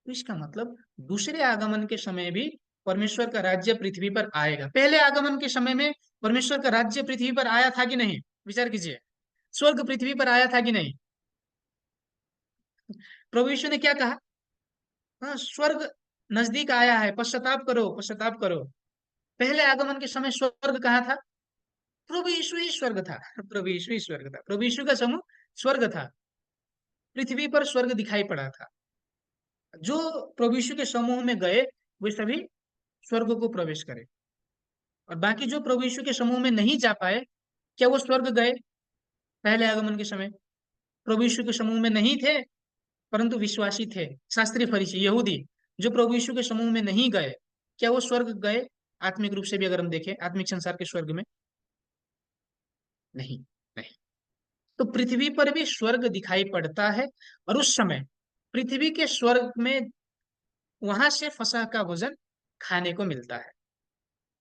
तो इसका मतलब दूसरे आगमन के समय भी परमेश्वर का राज्य पृथ्वी पर आएगा। पहले आगमन के समय में परमेश्वर का राज्य पृथ्वी पर आया था कि नहीं? विचार कीजिए, स्वर्ग पृथ्वी पर आया था कि नहीं? प्रभु यीशु ने क्या कहा? हाँ, स्वर्ग नजदीक आया है, पश्चाताप करो, पश्चाताप करो। पहले आगमन के समय स्वर्ग कहाँ था? प्रभु यीशु ही स्वर्ग था। प्रभु यीशु ही स्वर्ग था। प्रभु यीशु का समूह स्वर्ग था। पृथ्वी पर स्वर्ग दिखाई पड़ा था। जो प्रभु यीशु के समूह में गए, वे सभी स्वर्ग को प्रवेश करे। और बाकी जो प्रभु यीशु के समूह में नहीं जा पाए, क्या वो स्वर्ग गए? पहले आगमन के समय प्रभु यीशु के समूह में नहीं थे, परंतु विश्वासी थे, शास्त्री फरीसी यहूदी, जो प्रभु यीशु के समूह में नहीं गए, क्या वो स्वर्ग गए? आत्मिक रूप से भी अगर हम देखें, आत्मिक संसार के स्वर्ग में नहीं। नहीं। तो पृथ्वी पर भी स्वर्ग दिखाई पड़ता है, और उस समय पृथ्वी के स्वर्ग में वहां से फसह का भोजन खाने को मिलता है।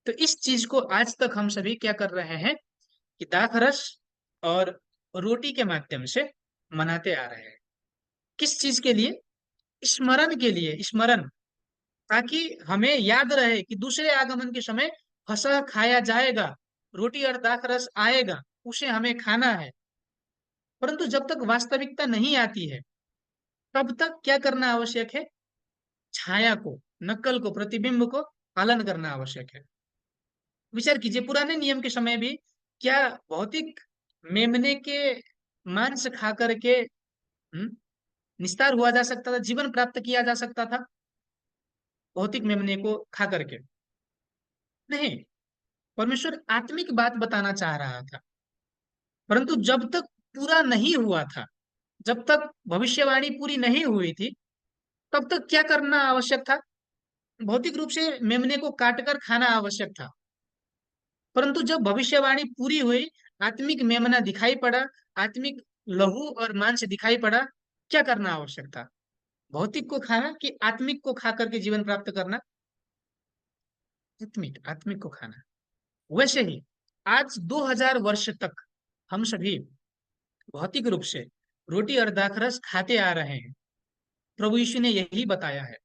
तो इस चीज को आज तक हम सभी क्या कर रहे हैं कि दाख रस और रोटी के माध्यम से मनाते आ रहे हैं। किस चीज के लिए? स्मरण के लिए, स्मरण, ताकि हमें याद रहे कि दूसरे आगमन के समय फसह खाया जाएगा, रोटी और दाख रस आएगा, उसे हमें खाना है। परंतु जब तक वास्तविकता नहीं आती है, तब तक क्या करना आवश्यक है? छाया को, नकल को, प्रतिबिंब को पालन करना आवश्यक है। विचार कीजिए, पुराने नियम के समय भी क्या भौतिक मेमने के मांस खा करके निस्तार हुआ जा सकता था, जीवन प्राप्त किया जा सकता था भौतिक मेमने को खा करके? नहीं। परमेश्वर आत्मिक बात बताना चाह रहा था। परंतु जब तक पूरा नहीं हुआ था, जब तक भविष्यवाणी पूरी नहीं हुई थी, तब तक क्या करना आवश्यक था? भौतिक रूप से मेमने को काटकर खाना आवश्यक था। परंतु जब भविष्यवाणी पूरी हुई, आत्मिक मेमना दिखाई पड़ा, आत्मिक लहू और मांस दिखाई पड़ा, क्या करना आवश्यक था? भौतिक को खाना कि आत्मिक को खा करके जीवन प्राप्त करना? आत्मिक, आत्मिक को खाना। वैसे ही आज 2000 वर्ष तक हम सभी भौतिक रूप से रोटी और दाखरस खाते आ रहे हैं। प्रभु यीशु ने यही बताया है,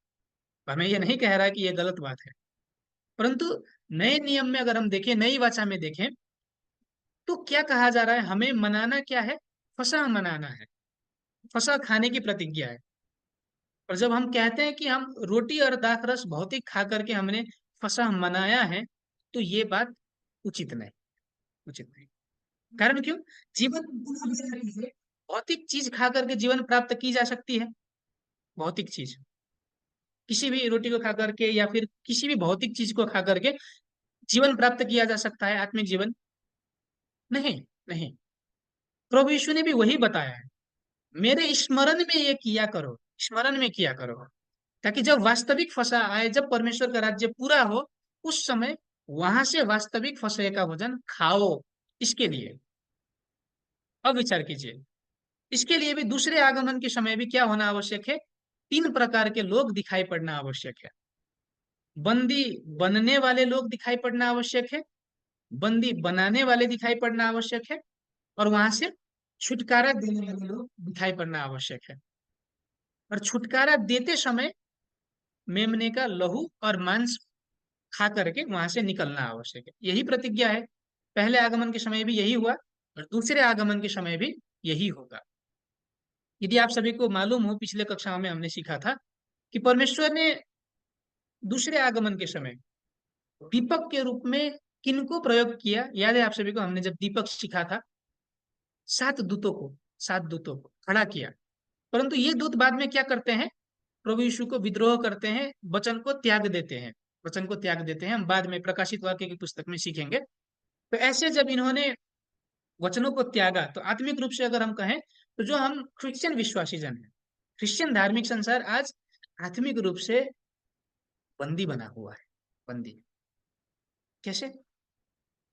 और मैं ये नहीं कह रहा कि यह गलत बात है। परंतु नए नियम में अगर हम देखें, नई वाचा में देखें, तो क्या कहा जा रहा है, हमें मनाना क्या है, फसह मनाना है, फसह खाने की प्रतिज्ञा है। और जब हम कहते हैं कि हम रोटी और दाख रस भौतिक खा करके हमने फसह मनाया है, तो ये बात उचित नहीं, उचित नहीं। कारण क्यों, जीवन भौतिक चीज खा करके जीवन प्राप्त की जा सकती है, भौतिक चीज, किसी भी रोटी को खा करके या फिर किसी भी भौतिक चीज को खा करके जीवन प्राप्त किया जा सकता है, आत्मिक जीवन? नहीं, नहीं। प्रभु यीशु ने भी वही बताया है, मेरे स्मरण में ये किया करो, स्मरण में किया करो, ताकि जब वास्तविक फसह आए, जब परमेश्वर का राज्य पूरा हो, उस समय वहां से वास्तविक फसह का भोजन खाओ। इसके लिए अब विचार कीजिए, इसके लिए भी दूसरे आगमन के समय भी क्या होना आवश्यक है, तीन प्रकार के लोग दिखाई पड़ना आवश्यक है। बंदी बनने वाले लोग दिखाई पड़ना आवश्यक है, बंदी बनाने वाले दिखाई पड़ना आवश्यक है, और वहां से छुटकारा देने वाले लोग दिखाई पड़ना आवश्यक है। और छुटकारा देते समय मेमने का लहू और मांस खा करके वहां से निकलना आवश्यक है। यही प्रतिज्ञा है, पहले आगमन के समय भी यही हुआ और दूसरे आगमन के समय भी यही होगा। यदि आप सभी को मालूम हो, पिछले कक्षाओं में हमने सीखा था कि परमेश्वर ने दूसरे आगमन के समय दीपक के रूप में किनको प्रयोग किया, याद है आप सभी को, हमने जब दीपक सीखा था, सात दूतों को, सात दूतों को खड़ा किया। परंतु ये दूत बाद में क्या करते हैं, प्रभु यीशु को विद्रोह करते हैं, वचन को त्याग देते हैं, वचन को त्याग देते हैं। हम बाद में प्रकाशित वाक्य की पुस्तक में सीखेंगे। तो ऐसे जब इन्होंने वचनों को त्यागा, तो आत्मिक रूप से अगर हम कहें, तो जो हम क्रिश्चियन विश्वासी जन हैं, क्रिश्चियन धार्मिक संसार आज आत्मिक रूप से बंदी बना हुआ है। बंदी कैसे,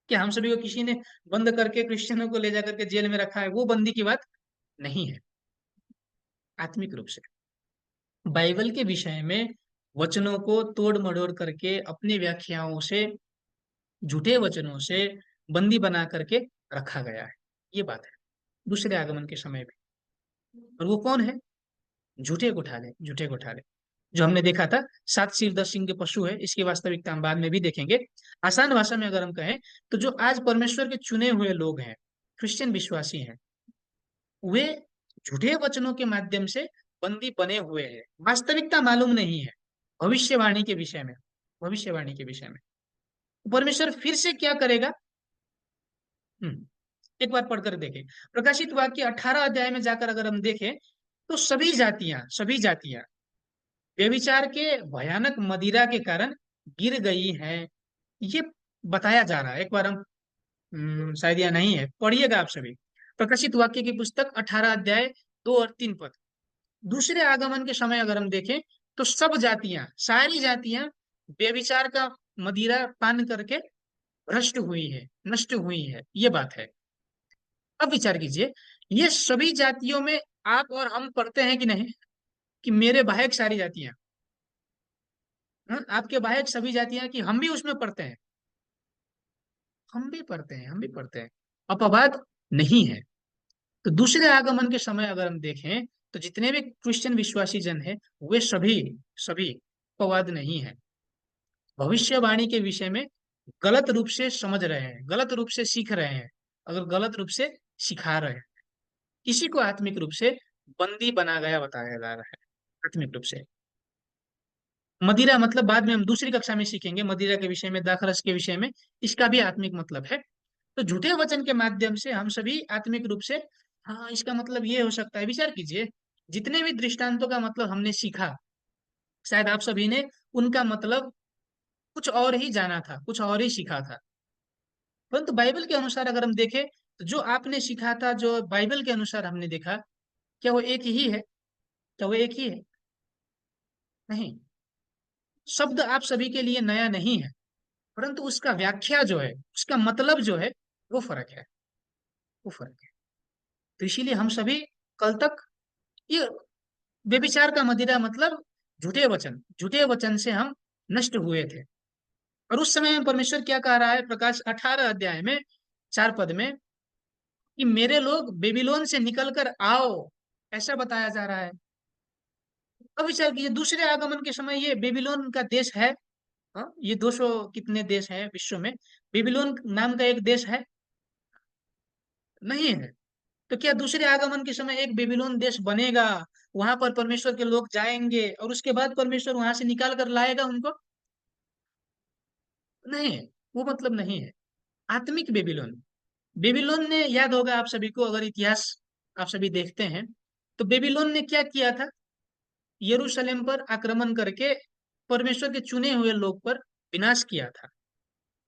क्या हम सभी को किसी ने बंद करके क्रिश्चियनों को ले जा करके जेल में रखा है, वो बंदी की बात नहीं है। आत्मिक रूप से बाइबल के विषय में वचनों को तोड़ मड़ोड़ करके अपनी व्याख्याओं से, झूठे वचनों से बंदी बना करके रखा गया है, ये बात है दूसरे आगमन के समय भी। और वो कौन है, झूठे घोटाले, झूठे घोटाले जो हमने देखा था, सात सिर दस सिंह के पशु है, इसकी वास्तविकता हम बाद में भी देखेंगे। आसान भाषा में अगर हम कहें, तो जो आज परमेश्वर के चुने हुए लोग हैं, क्रिश्चियन विश्वासी हैं, वे झूठे वचनों के माध्यम से बंदी बने हुए हैं, वास्तविकता मालूम नहीं है, भविष्यवाणी के विषय में, भविष्यवाणी के विषय में परमेश्वर फिर से क्या करेगा। एक बार पढ़कर देखें, प्रकाशित वाक्य 18 अध्याय में जाकर अगर हम देखें, तो सभी जातियां व्यभिचार के भयानक मदिरा के कारण गिर गई हैं, ये बताया जा रहा है। एक बार हम शायद यह नहीं है, पढ़िएगा आप सभी, प्रकाशित वाक्य की पुस्तक 18 अध्याय 2 और 3 पद। दूसरे आगमन के समय अगर हम देखें, तो सब जातियां, सारी जातियां व्यभिचार का मदिरा पान करके भ्रष्ट हुई है, नष्ट हुई है, ये बात है। अब विचार कीजिए, ये सभी जातियों में आप और हम पढ़ते हैं कि नहीं, कि मेरे बाहेक सारी जातियां, हाँ, आपके बाहेक सभी जातियां, कि हम भी उसमें पढ़ते हैं, हम भी पढ़ते हैं, हम भी पढ़ते हैं, अपवाद नहीं है। तो दूसरे आगमन के समय अगर हम देखें, तो जितने भी क्रिश्चियन विश्वासी जन हैं, वे सभी सभी अपवाद नहीं है, भविष्यवाणी के विषय में गलत रूप से समझ रहे हैं, गलत रूप से सीख रहे हैं, अगर गलत रूप से सिखा रहे हैं, इसी को आत्मिक रूप से बंदी बना गया बताया जा रहा है। आत्मिक रूप से मदिरा मतलब बाद में हम दूसरी कक्षा में सीखेंगे, मदिरा के विषय में, दाखरस के विषय में, इसका भी आत्मिक मतलब है। तो झूठे वचन के माध्यम से हम सभी आत्मिक रूप से, हाँ, इसका मतलब ये हो सकता है, विचार कीजिए, जितने भी दृष्टांतों का मतलब हमने सीखा, शायद आप सभी ने उनका मतलब कुछ और ही जाना था, कुछ और ही सीखा था। परंतु बाइबल के अनुसार अगर हम देखें, तो जो आपने सीखा था, जो बाइबल के अनुसार हमने देखा, क्या वो एक ही है, क्या वो एक ही है? नहीं, शब्द आप सभी के लिए नया नहीं है, परंतु उसका व्याख्या जो है, उसका मतलब जो है, वो फर्क है, वो फर्क है। तो इसीलिए हम सभी कल तक ये व्यभिचार का मदिरा मतलब झूठे वचन, झूठे वचन से हम नष्ट हुए थे। और उस समय में परमेश्वर क्या कह रहा है, प्रकाश 18 अध्याय में 4 पद में, कि मेरे लोग बेबीलोन से निकल कर आओ, ऐसा बताया जा रहा है। अब विचार कीजिए, दूसरे आगमन के समय ये बेबीलोन का देश है, हाँ, ये 200 कितने देश हैं विश्व में, बेबीलोन नाम का एक देश है, नहीं है। तो क्या दूसरे आगमन के समय एक बेबीलोन देश बनेगा, वहां पर परमेश्वर के लोग जाएंगे और उसके बाद परमेश्वर वहां से निकाल कर लाएगा उनको? नहीं, वो मतलब नहीं है। आत्मिक बेबीलोन, बेबीलोन ने, याद होगा आप सभी को, अगर इतिहास आप सभी देखते हैं, तो बेबीलोन ने क्या किया था? यरूशलेम पर आक्रमण करके परमेश्वर के चुने हुए लोग पर विनाश किया था।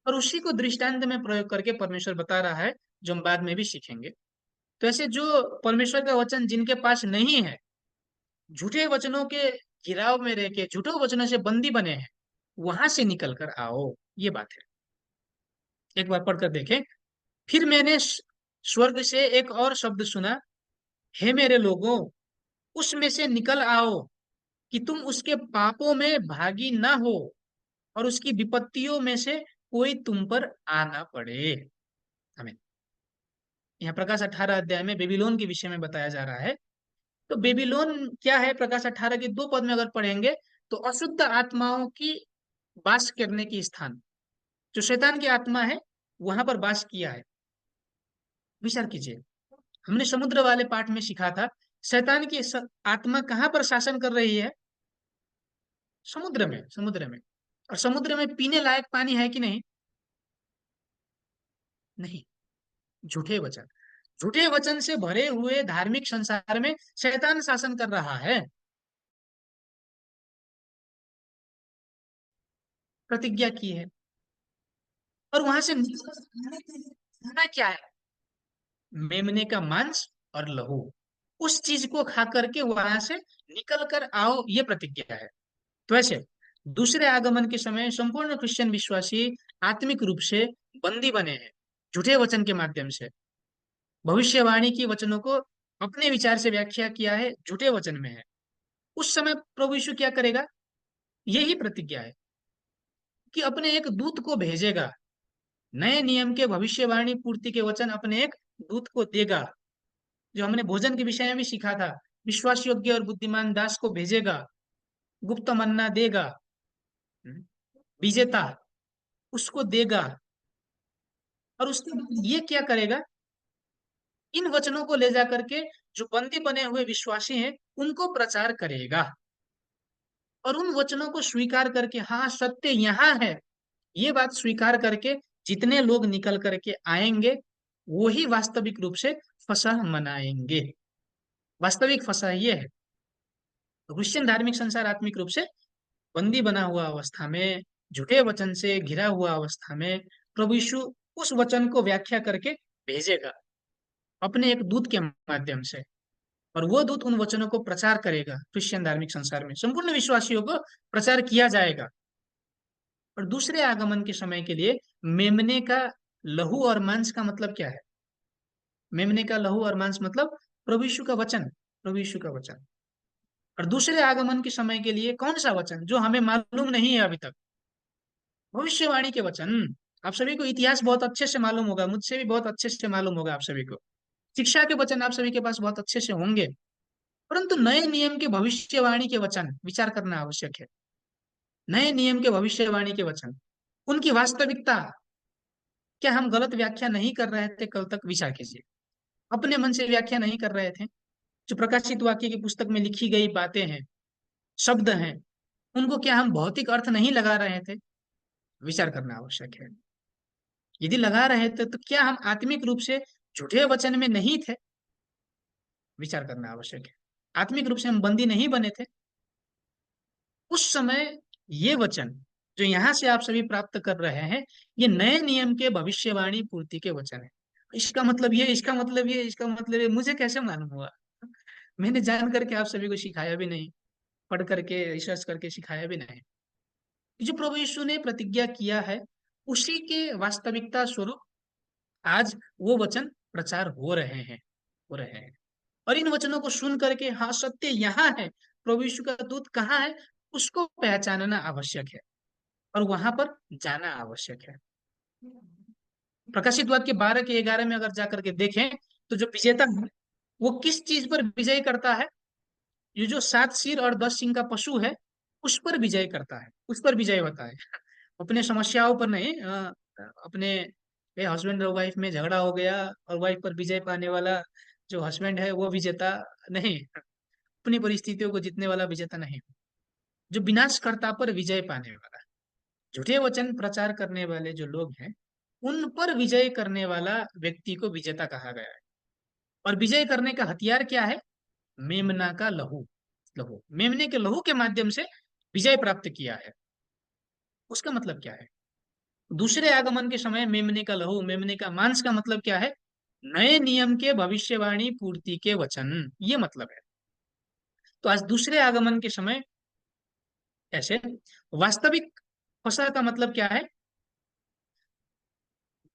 और उसी को दृष्टांत में प्रयोग करके परमेश्वर बता रहा है, जो हम बाद में भी सीखेंगे। तो ऐसे जो परमेश्वर का वचन जिनके पास नहीं है, झूठे वचनों के घिराव में रह के झूठे वचनों से बंदी बने हैं, वहां से निकल कर आओ, ये बात है। एक बार पढ़कर देखें। फिर मैंने स्वर्ग से एक और शब्द सुना, हे मेरे लोगों, उसमें से निकल आओ कि तुम उसके पापों में भागी ना हो और उसकी विपत्तियों में से कोई तुम पर आ ना पड़े। हमें यहाँ प्रकाश 18 अध्याय में बेबीलोन के विषय में बताया जा रहा है। तो बेबीलोन क्या है? प्रकाश 18 के 2 पद में अगर पढ़ेंगे, तो अशुद्ध आत्माओं की वास करने की स्थान, जो शैतान की आत्मा है, वहां पर वास किया है। विचार कीजिए, हमने समुद्र वाले पाठ में सीखा था, शैतान की आत्मा कहाँ पर शासन कर रही है? समुद्र में, समुद्र में। और समुद्र में पीने लायक पानी है कि नहीं? नहीं। झूठे वचन, झूठे वचन से भरे हुए धार्मिक संसार में शैतान शासन कर रहा है। प्रतिज्ञा की है, और वहां से निकलना क्या है? मेमने का मांस और लहू, उस चीज को खा करके वहां से निकल कर आओ, ये प्रतिज्ञा है। तो ऐसे दूसरे आगमन के समय संपूर्ण क्रिश्चियन विश्वासी आत्मिक रूप से बंदी बने हैं, झूठे वचन के माध्यम से। भविष्यवाणी की वचनों को अपने विचार से व्याख्या किया है, झूठे वचन में है। उस समय प्रभु यीशु क्या करेगा? यही प्रतिज्ञा है कि अपने एक दूत को भेजेगा, नए नियम के भविष्यवाणी पूर्ति के वचन अपने एक दूत को देगा। जो हमने भोजन के विषय में भी सीखा था, विश्वास योग्य और बुद्धिमान दास को भेजेगा, गुप्त मन्ना देगा, हम्म, विजेता उसको देगा। और उसके बाद ये क्या करेगा? इन वचनों को ले जा करके जो बंदी बने हुए विश्वासी हैं, उनको प्रचार करेगा। और उन वचनों को स्वीकार करके, हाँ सत्य यहाँ है, ये बात स्वीकार करके जितने लोग निकल करके आएंगे, वो ही वास्तविक रूप से फसह मनाएंगे। वास्तविक फसह ये है। तो क्रिश्चियन धार्मिक संसार आत्मिक रूप से बंदी बना हुआ अवस्था में, झूठे वचन से घिरा हुआ अवस्था में, प्रभु यीशु उस वचन को व्याख्या करके भेजेगा अपने एक दूत के माध्यम से। और वो दूत उन वचनों को प्रचार करेगा क्रिश्चियन धार्मिक संसार में, संपूर्ण विश्वासियों को प्रचार किया जाएगा। और दूसरे आगमन के समय के लिए मेमने का लहू और मांस का मतलब क्या है? मेमने का लहू और मांस मतलब प्रभु यीशु का वचन, प्रभु यीशु का वचन। और दूसरे आगमन के समय के लिए कौन सा वचन, जो हमें मालूम नहीं है अभी तक? भविष्यवाणी के वचन। आप सभी को इतिहास बहुत अच्छे से मालूम होगा, मुझसे भी बहुत अच्छे से मालूम होगा आप सभी को। शिक्षा के वचन आप सभी के पास बहुत अच्छे से होंगे। परंतु नए नियम के भविष्यवाणी के वचन विचार करना आवश्यक है। नए नियम के भविष्यवाणी के वचन, उनकी वास्तविकता, क्या हम गलत व्याख्या नहीं कर रहे थे? कल तक विचार कीजिए, अपने मन से व्याख्या नहीं कर रहे थे? जो प्रकाशित वाक्य की पुस्तक में लिखी गई बातें हैं, शब्द हैं, उनको क्या हम भौतिक अर्थ नहीं लगा रहे थे? विचार करना आवश्यक है। यदि लगा रहे थे, तो क्या हम आत्मिक रूप से झूठे वचन में नहीं थे? विचार करना आवश्यक है। आत्मिक रूप से हम बंदी नहीं बने थे उस समय? ये वचन जो यहाँ से आप सभी प्राप्त कर रहे हैं, ये नए नियम के भविष्यवाणी पूर्ति के वचन है। इसका मतलब ये, इसका मतलब ये, इसका मतलब ये, मुझे कैसे मालूम हुआ? मैंने जान करके आप सभी को सिखाया भी नहीं, पढ़ करके रिसर्च करके सिखाया भी नहीं। जो प्रभु यीशु ने प्रतिज्ञा किया है, उसी के वास्तविकता स्वरूप आज वो वचन प्रचार हो रहे हैं, हो रहे हैं। और इन वचनों को सुन करके, हाँ सत्य यहाँ है, प्रभु यीशु का दूत कहाँ है, उसको पहचानना आवश्यक है और वहां पर जाना आवश्यक है। प्रकाशित वाक्य 12 के 11 में अगर जाकर के देखें, तो जो विजेता है, वो किस चीज पर विजय करता है? ये जो 7 सिर और 10 सिंग का पशु है, उस पर विजय करता है, उस पर विजय होता है। अपने समस्याओं पर नहीं, अपने ये हस्बैंड और वाइफ में झगड़ा हो गया और वाइफ पर विजय पाने वाला जो हस्बैंड है वो विजेता नहीं, अपनी परिस्थितियों को जीतने वाला विजेता नहीं, जो विनाशकर्ता पर विजय पाने वाला, झूठे वचन प्रचार करने वाले जो लोग हैं उन पर विजय करने वाला व्यक्ति को विजेता कहा गया है। और विजय करने का हथियार क्या है? मेमना का लहू। लहू, मेमने के लहू के माध्यम से विजय प्राप्त किया है। उसका मतलब क्या है? दूसरे आगमन के समय मेमने का लहू, मेमने का मांस का मतलब क्या है? नए नियम के भविष्यवाणी पूर्ति के वचन, ये मतलब है। तो आज दूसरे आगमन के समय ऐसे वास्तविक फसह का मतलब क्या है?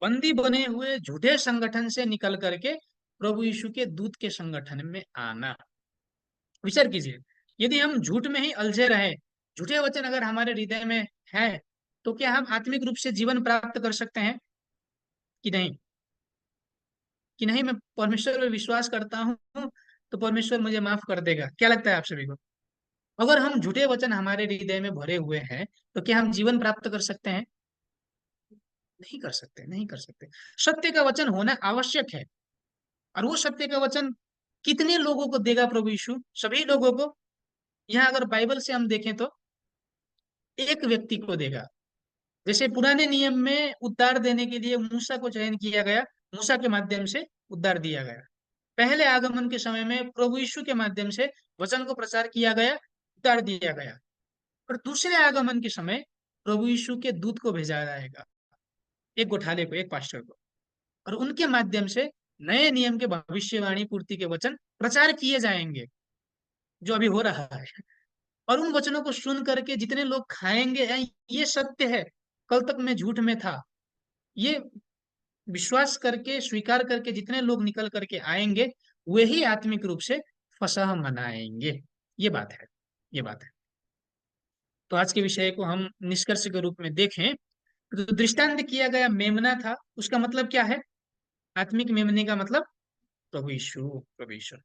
बंदी बने हुए झूठे संगठन से निकल करके प्रभु यीशु के दूत के संगठन में आना। विचार कीजिए, यदि हम झूठ में ही उलझे रहे, झूठे वचन अगर हमारे हृदय में है, तो क्या हम आत्मिक रूप से जीवन प्राप्त कर सकते हैं कि नहीं? कि नहीं, मैं परमेश्वर में विश्वास करता हूँ तो परमेश्वर मुझे माफ कर देगा? क्या लगता है आप सभी को? अगर हम झूठे वचन हमारे हृदय में भरे हुए हैं, तो क्या हम जीवन प्राप्त कर सकते हैं? नहीं कर सकते, नहीं कर सकते। सत्य का वचन होना आवश्यक है। और वो सत्य का वचन कितने लोगों को देगा प्रभु यीशु? सभी लोगों को? यहाँ अगर बाइबल से हम देखें तो एक व्यक्ति को देगा। जैसे पुराने नियम में उद्धार देने के लिए मूसा को चयन किया गया, मूसा के माध्यम से उद्धार दिया गया। पहले आगमन के समय में प्रभु यीशु के माध्यम से वचन को प्रचार किया गया, उद्धार दिया गया। और दूसरे आगमन के समय प्रभु यीशु के दूत को भेजा जाएगा, एक गोठाले को, एक पास्टर को, और उनके माध्यम से नए नियम के भविष्यवाणी पूर्ति के वचन प्रचार किए जाएंगे, जो अभी हो रहा है। और उन वचनों को सुन करके जितने लोग खाएंगे, ये सत्य है, कल तक मैं झूठ में था, ये विश्वास करके स्वीकार करके जितने लोग निकल करके आएंगे, वही आत्मिक रूप से फसह मनाएंगे। ये बात है, ये बात है। तो आज के विषय को हम निष्कर्ष के रूप में देखें तो दृष्टांत किया गया मेमना था, उसका मतलब क्या है? आत्मिक मेमने का मतलब प्रभु यीशु, प्रभु यीशु।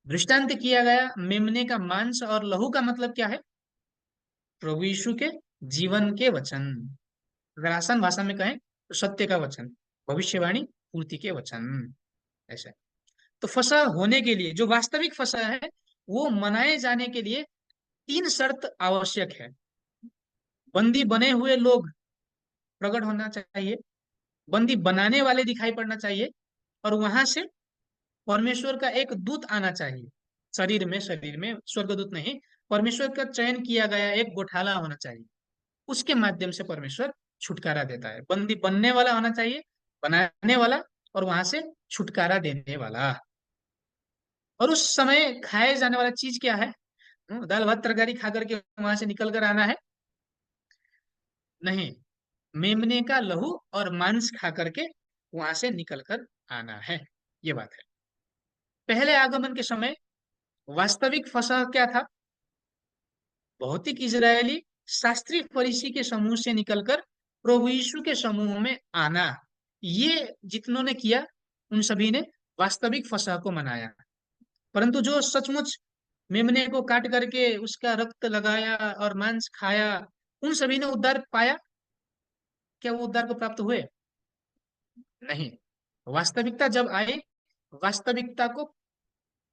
दृष्टांत किया गया मेमने का मांस और लहू का मतलब क्या है? प्रभु यीशु के जीवन के वचन। अगर आसान भाषा में कहें तो सत्य का वचन, भविष्यवाणी पूर्ति के वचन, ऐसे। तो फसह होने के लिए, जो वास्तविक फसह है, वो मनाए जाने के लिए तीन शर्त आवश्यक है। बंदी बने हुए लोग प्रकट होना चाहिए, बंदी बनाने वाले दिखाई पड़ना चाहिए, और वहां से परमेश्वर का एक दूत आना चाहिए, शरीर में, शरीर में स्वर्गदूत नहीं, परमेश्वर का चयन किया गया एक गोठाला होना चाहिए। उसके माध्यम से परमेश्वर छुटकारा देता है। बंदी बनने वाला होना चाहिए, बनाने वाला, और वहां से छुटकारा देने वाला। और उस समय खाए जाने वाला चीज क्या है? दाल भात तरकारी खा करके वहां से निकल कर आना है? नहीं, मेमने का लहू और मांस खा करके वहां से निकल कर आना है। ये बात है। पहले आगमन के समय वास्तविक फसह क्या था? भौतिक इजरायली शास्त्री फरीसी के समूह से निकलकर प्रभु यीशु के समूह में आना, ये जितनों ने किया उन सभी ने वास्तविक फसह को मनाया। परंतु जो सचमुच मेमने को काट करके उसका रक्त लगाया और मांस खाया, उन सभी ने उद्धार पाया? क्या वो उद्धार को प्राप्त हुए? नहीं। वास्तविकता जब आए, वास्तविकता को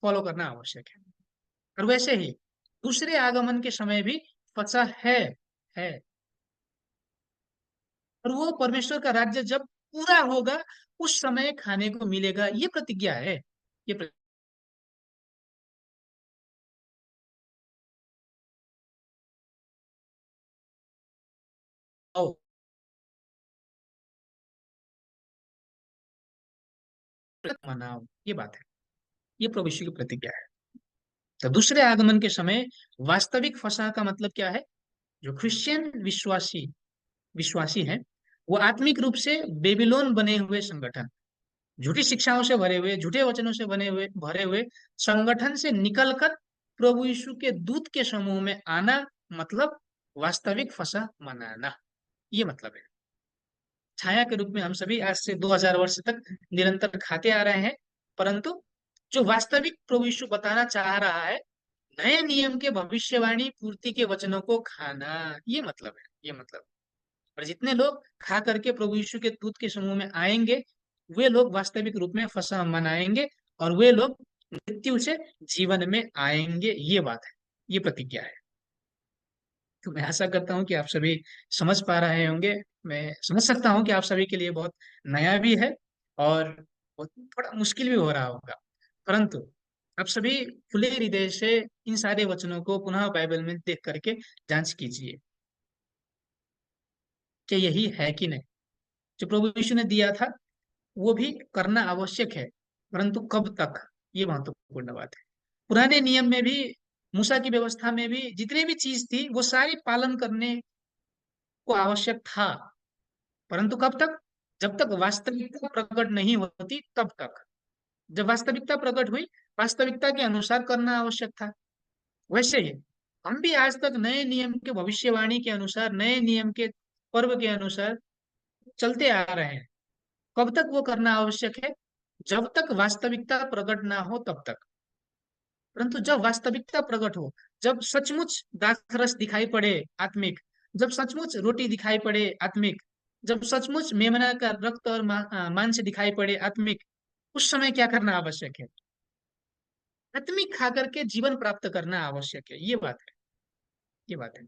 फॉलो करना आवश्यक है। और वैसे ही दूसरे आगमन के समय भी फसह है। और वो परमेश्वर का राज्य जब पूरा होगा, उस समय खाने को मिलेगा, ये प्रतिज्ञा है। ये ओ, मनाओ, ये बात है। ये प्रभु यीशु की प्रतिज्ञा है। तो दूसरे आगमन के समय वास्तविक फसह का मतलब क्या है? जो क्रिश्चियन विश्वासी विश्वासी हैं, वो आत्मिक रूप से बेबीलोन बने हुए संगठन, झूठी शिक्षाओं से भरे हुए, झूठे वचनों से बने हुए भरे हुए संगठन से निकलकर प्रभु यीशु के दूत के समूह में आना, मतलब वास्तविक फसह मनाना, ये मतलब है। छाया के रूप में हम सभी आज से 2000 वर्ष तक निरंतर खाते आ रहे हैं, परंतु जो वास्तविक प्रभु यीशु बताना चाह रहा है, नए नियम के भविष्यवाणी पूर्ति के वचनों को खाना, ये मतलब है, ये मतलब। और जितने लोग खा करके प्रभु यीशु के दूत के समूह में आएंगे, वे लोग वास्तविक रूप में फसह मनाएंगे, और वे लोग मृत्यु से जीवन में आएंगे। ये बात है, ये प्रतिज्ञा है। तो मैं आशा करता हूँ कि आप सभी समझ पा रहे होंगे। मैं समझ सकता हूँ कि आप सभी के लिए बहुत नया भी है, और बहुत थोड़ा मुश्किल भी हो रहा होगा, परंतु आप सभी खुले हृदय से इन सारे वचनों को पुनः बाइबल में देख करके जांच कीजिए कि यही है कि नहीं। जो प्रभु यीशु ने दिया था वो भी करना आवश्यक है, परंतु कब तक, ये महत्वपूर्ण बात है। पुराने नियम में भी, मूसा की व्यवस्था में भी जितनी भी चीज थी वो सारी पालन करने को आवश्यक था, परंतु कब तक? जब तक वास्तविकता प्रकट नहीं होती तब तक। जब वास्तविकता प्रकट हुई, वास्तविकता के अनुसार करना आवश्यक था। वैसे ही हम भी आज तक नए नियम के भविष्यवाणी के अनुसार, नए नियम के पर्व के अनुसार चलते आ रहे हैं। कब तक वो करना आवश्यक है? जब तक वास्तविकता प्रकट ना हो तब तक। परंतु जब वास्तविकता प्रकट हो, जब सचमुच दाखरस दिखाई पड़े आत्मिक, जब सचमुच रोटी दिखाई पड़े आत्मिक, जब सचमुच मेमना का रक्त और मांस दिखाई पड़े आत्मिक, उस समय क्या करना आवश्यक है? आत्मिक खा करके जीवन प्राप्त करना आवश्यक है। ये बात है, ये बात है।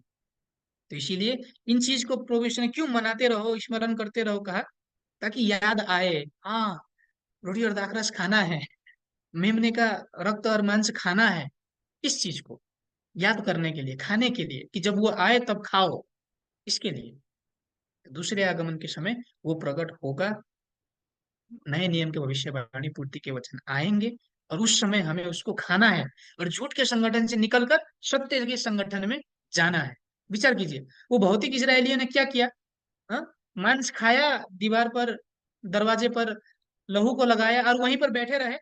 तो इसीलिए इन चीज को प्रभु यीशु ने क्यों मनाते रहो, स्मरण करते रहो कहा, ताकि याद आए। हाँ, रोटी और दाखरस खाना है, मेमने का रक्त और मांस खाना है। इस चीज को याद करने के लिए, खाने के लिए, कि जब वो आए तब खाओ, इसके लिए। दूसरे आगमन के समय वो प्रकट होगा, नए नियम के भविष्यवाणी पूर्ति के वचन आएंगे, और उस समय हमें उसको खाना है, और झूठ के संगठन से निकलकर सत्य के संगठन में जाना है। विचार कीजिए, वो भौतिक इसराइलियों ने क्या किया? हाँ, मांस खाया, दीवार पर, दरवाजे पर लहू को लगाया, और वहीं पर बैठे रहे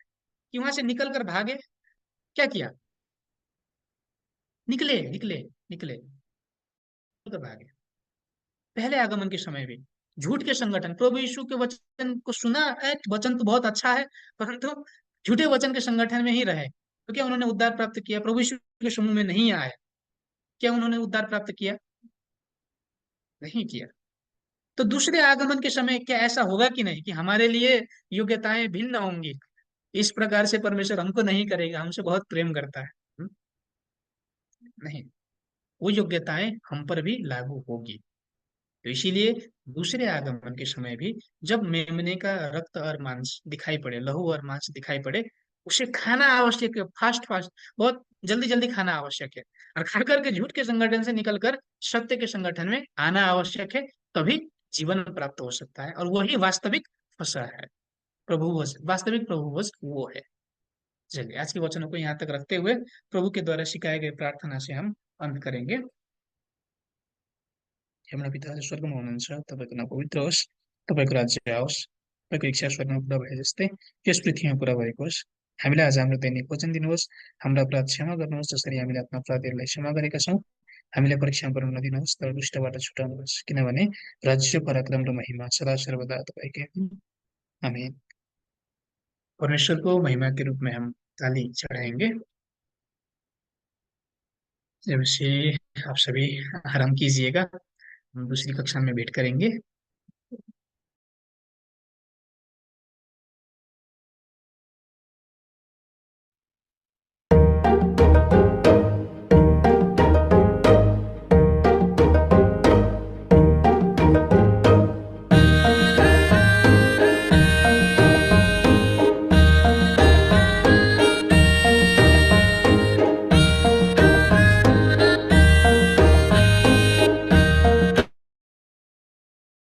कि वहां से निकल कर भागे। क्या किया? निकले, निकले, निकले, निकल कर भागे। पहले आगमन के समय भी झूठ के संगठन प्रभु यीशु के वचन को सुना है, वचन तो बहुत अच्छा है, परंतु झूठे वचन के संगठन में ही रहे, तो क्या उन्होंने उद्धार प्राप्त किया? प्रभु यीशु के समूह में नहीं आए, क्या उन्होंने उद्धार प्राप्त किया? नहीं किया। तो दूसरे आगमन के समय क्या ऐसा होगा कि नहीं, कि हमारे लिए योग्यताएं भिन्न होंगी? इस प्रकार से परमेश्वर हमको नहीं करेगा, हमसे बहुत प्रेम करता है। नहीं, वो योग्यताएं हम पर भी लागू होगी। तो इसीलिए दूसरे आगमन के समय भी जब मेमने का रक्त और मांस दिखाई पड़े, लहू और मांस दिखाई पड़े, उसे खाना आवश्यक है, फास्ट फास्ट, बहुत जल्दी जल्दी खाना आवश्यक है। और खा करके झूठ के संगठन से निकलकर सत्य के संगठन में आना आवश्यक है, तभी जीवन प्राप्त हो सकता है, और वही वास्तविक फसह है। प्रभु वच, वास्तविक प्रभु वच वो है। चलिए, आज के वचनों को यहाँ तक रखते हुए प्रभु के द्वारा सिखाए गए प्रार्थना से हम अंत करेंगे। हाम्रा पिता स्वर्गमा हुनुहुन्छ, तपाईँको नाम पवित्र होस्, तपाईँको राज्य आओस्, तपाईँको इच्छा स्वर्गमा पुरा भए जस्तै यस पृथ्वीमा पुरा भएको होस्। हामीलाई आज हाम्रो दैनिक भोजन दिनुहोस्, हाम्रा अपराध क्षमा गर्नुहोस् जसरी हामीले आफ्ना अपराधीहरूलाई क्षमा गरेका छौँ। हामीलाई परीक्षामा पर्न नदिनुहोस् तर दुष्टबाट छुटाउनुहोस्, किनभने राज्य, पराक्रम र महिमा सदा सर्वदा तपाईँकै हुन्। आमीन। परमेश्वर को महिमा के रूप में हम ताली चढ़ाएंगे। जब से आप सभी आराम कीजिएगा, हम दूसरी कक्षा में भेंट करेंगे।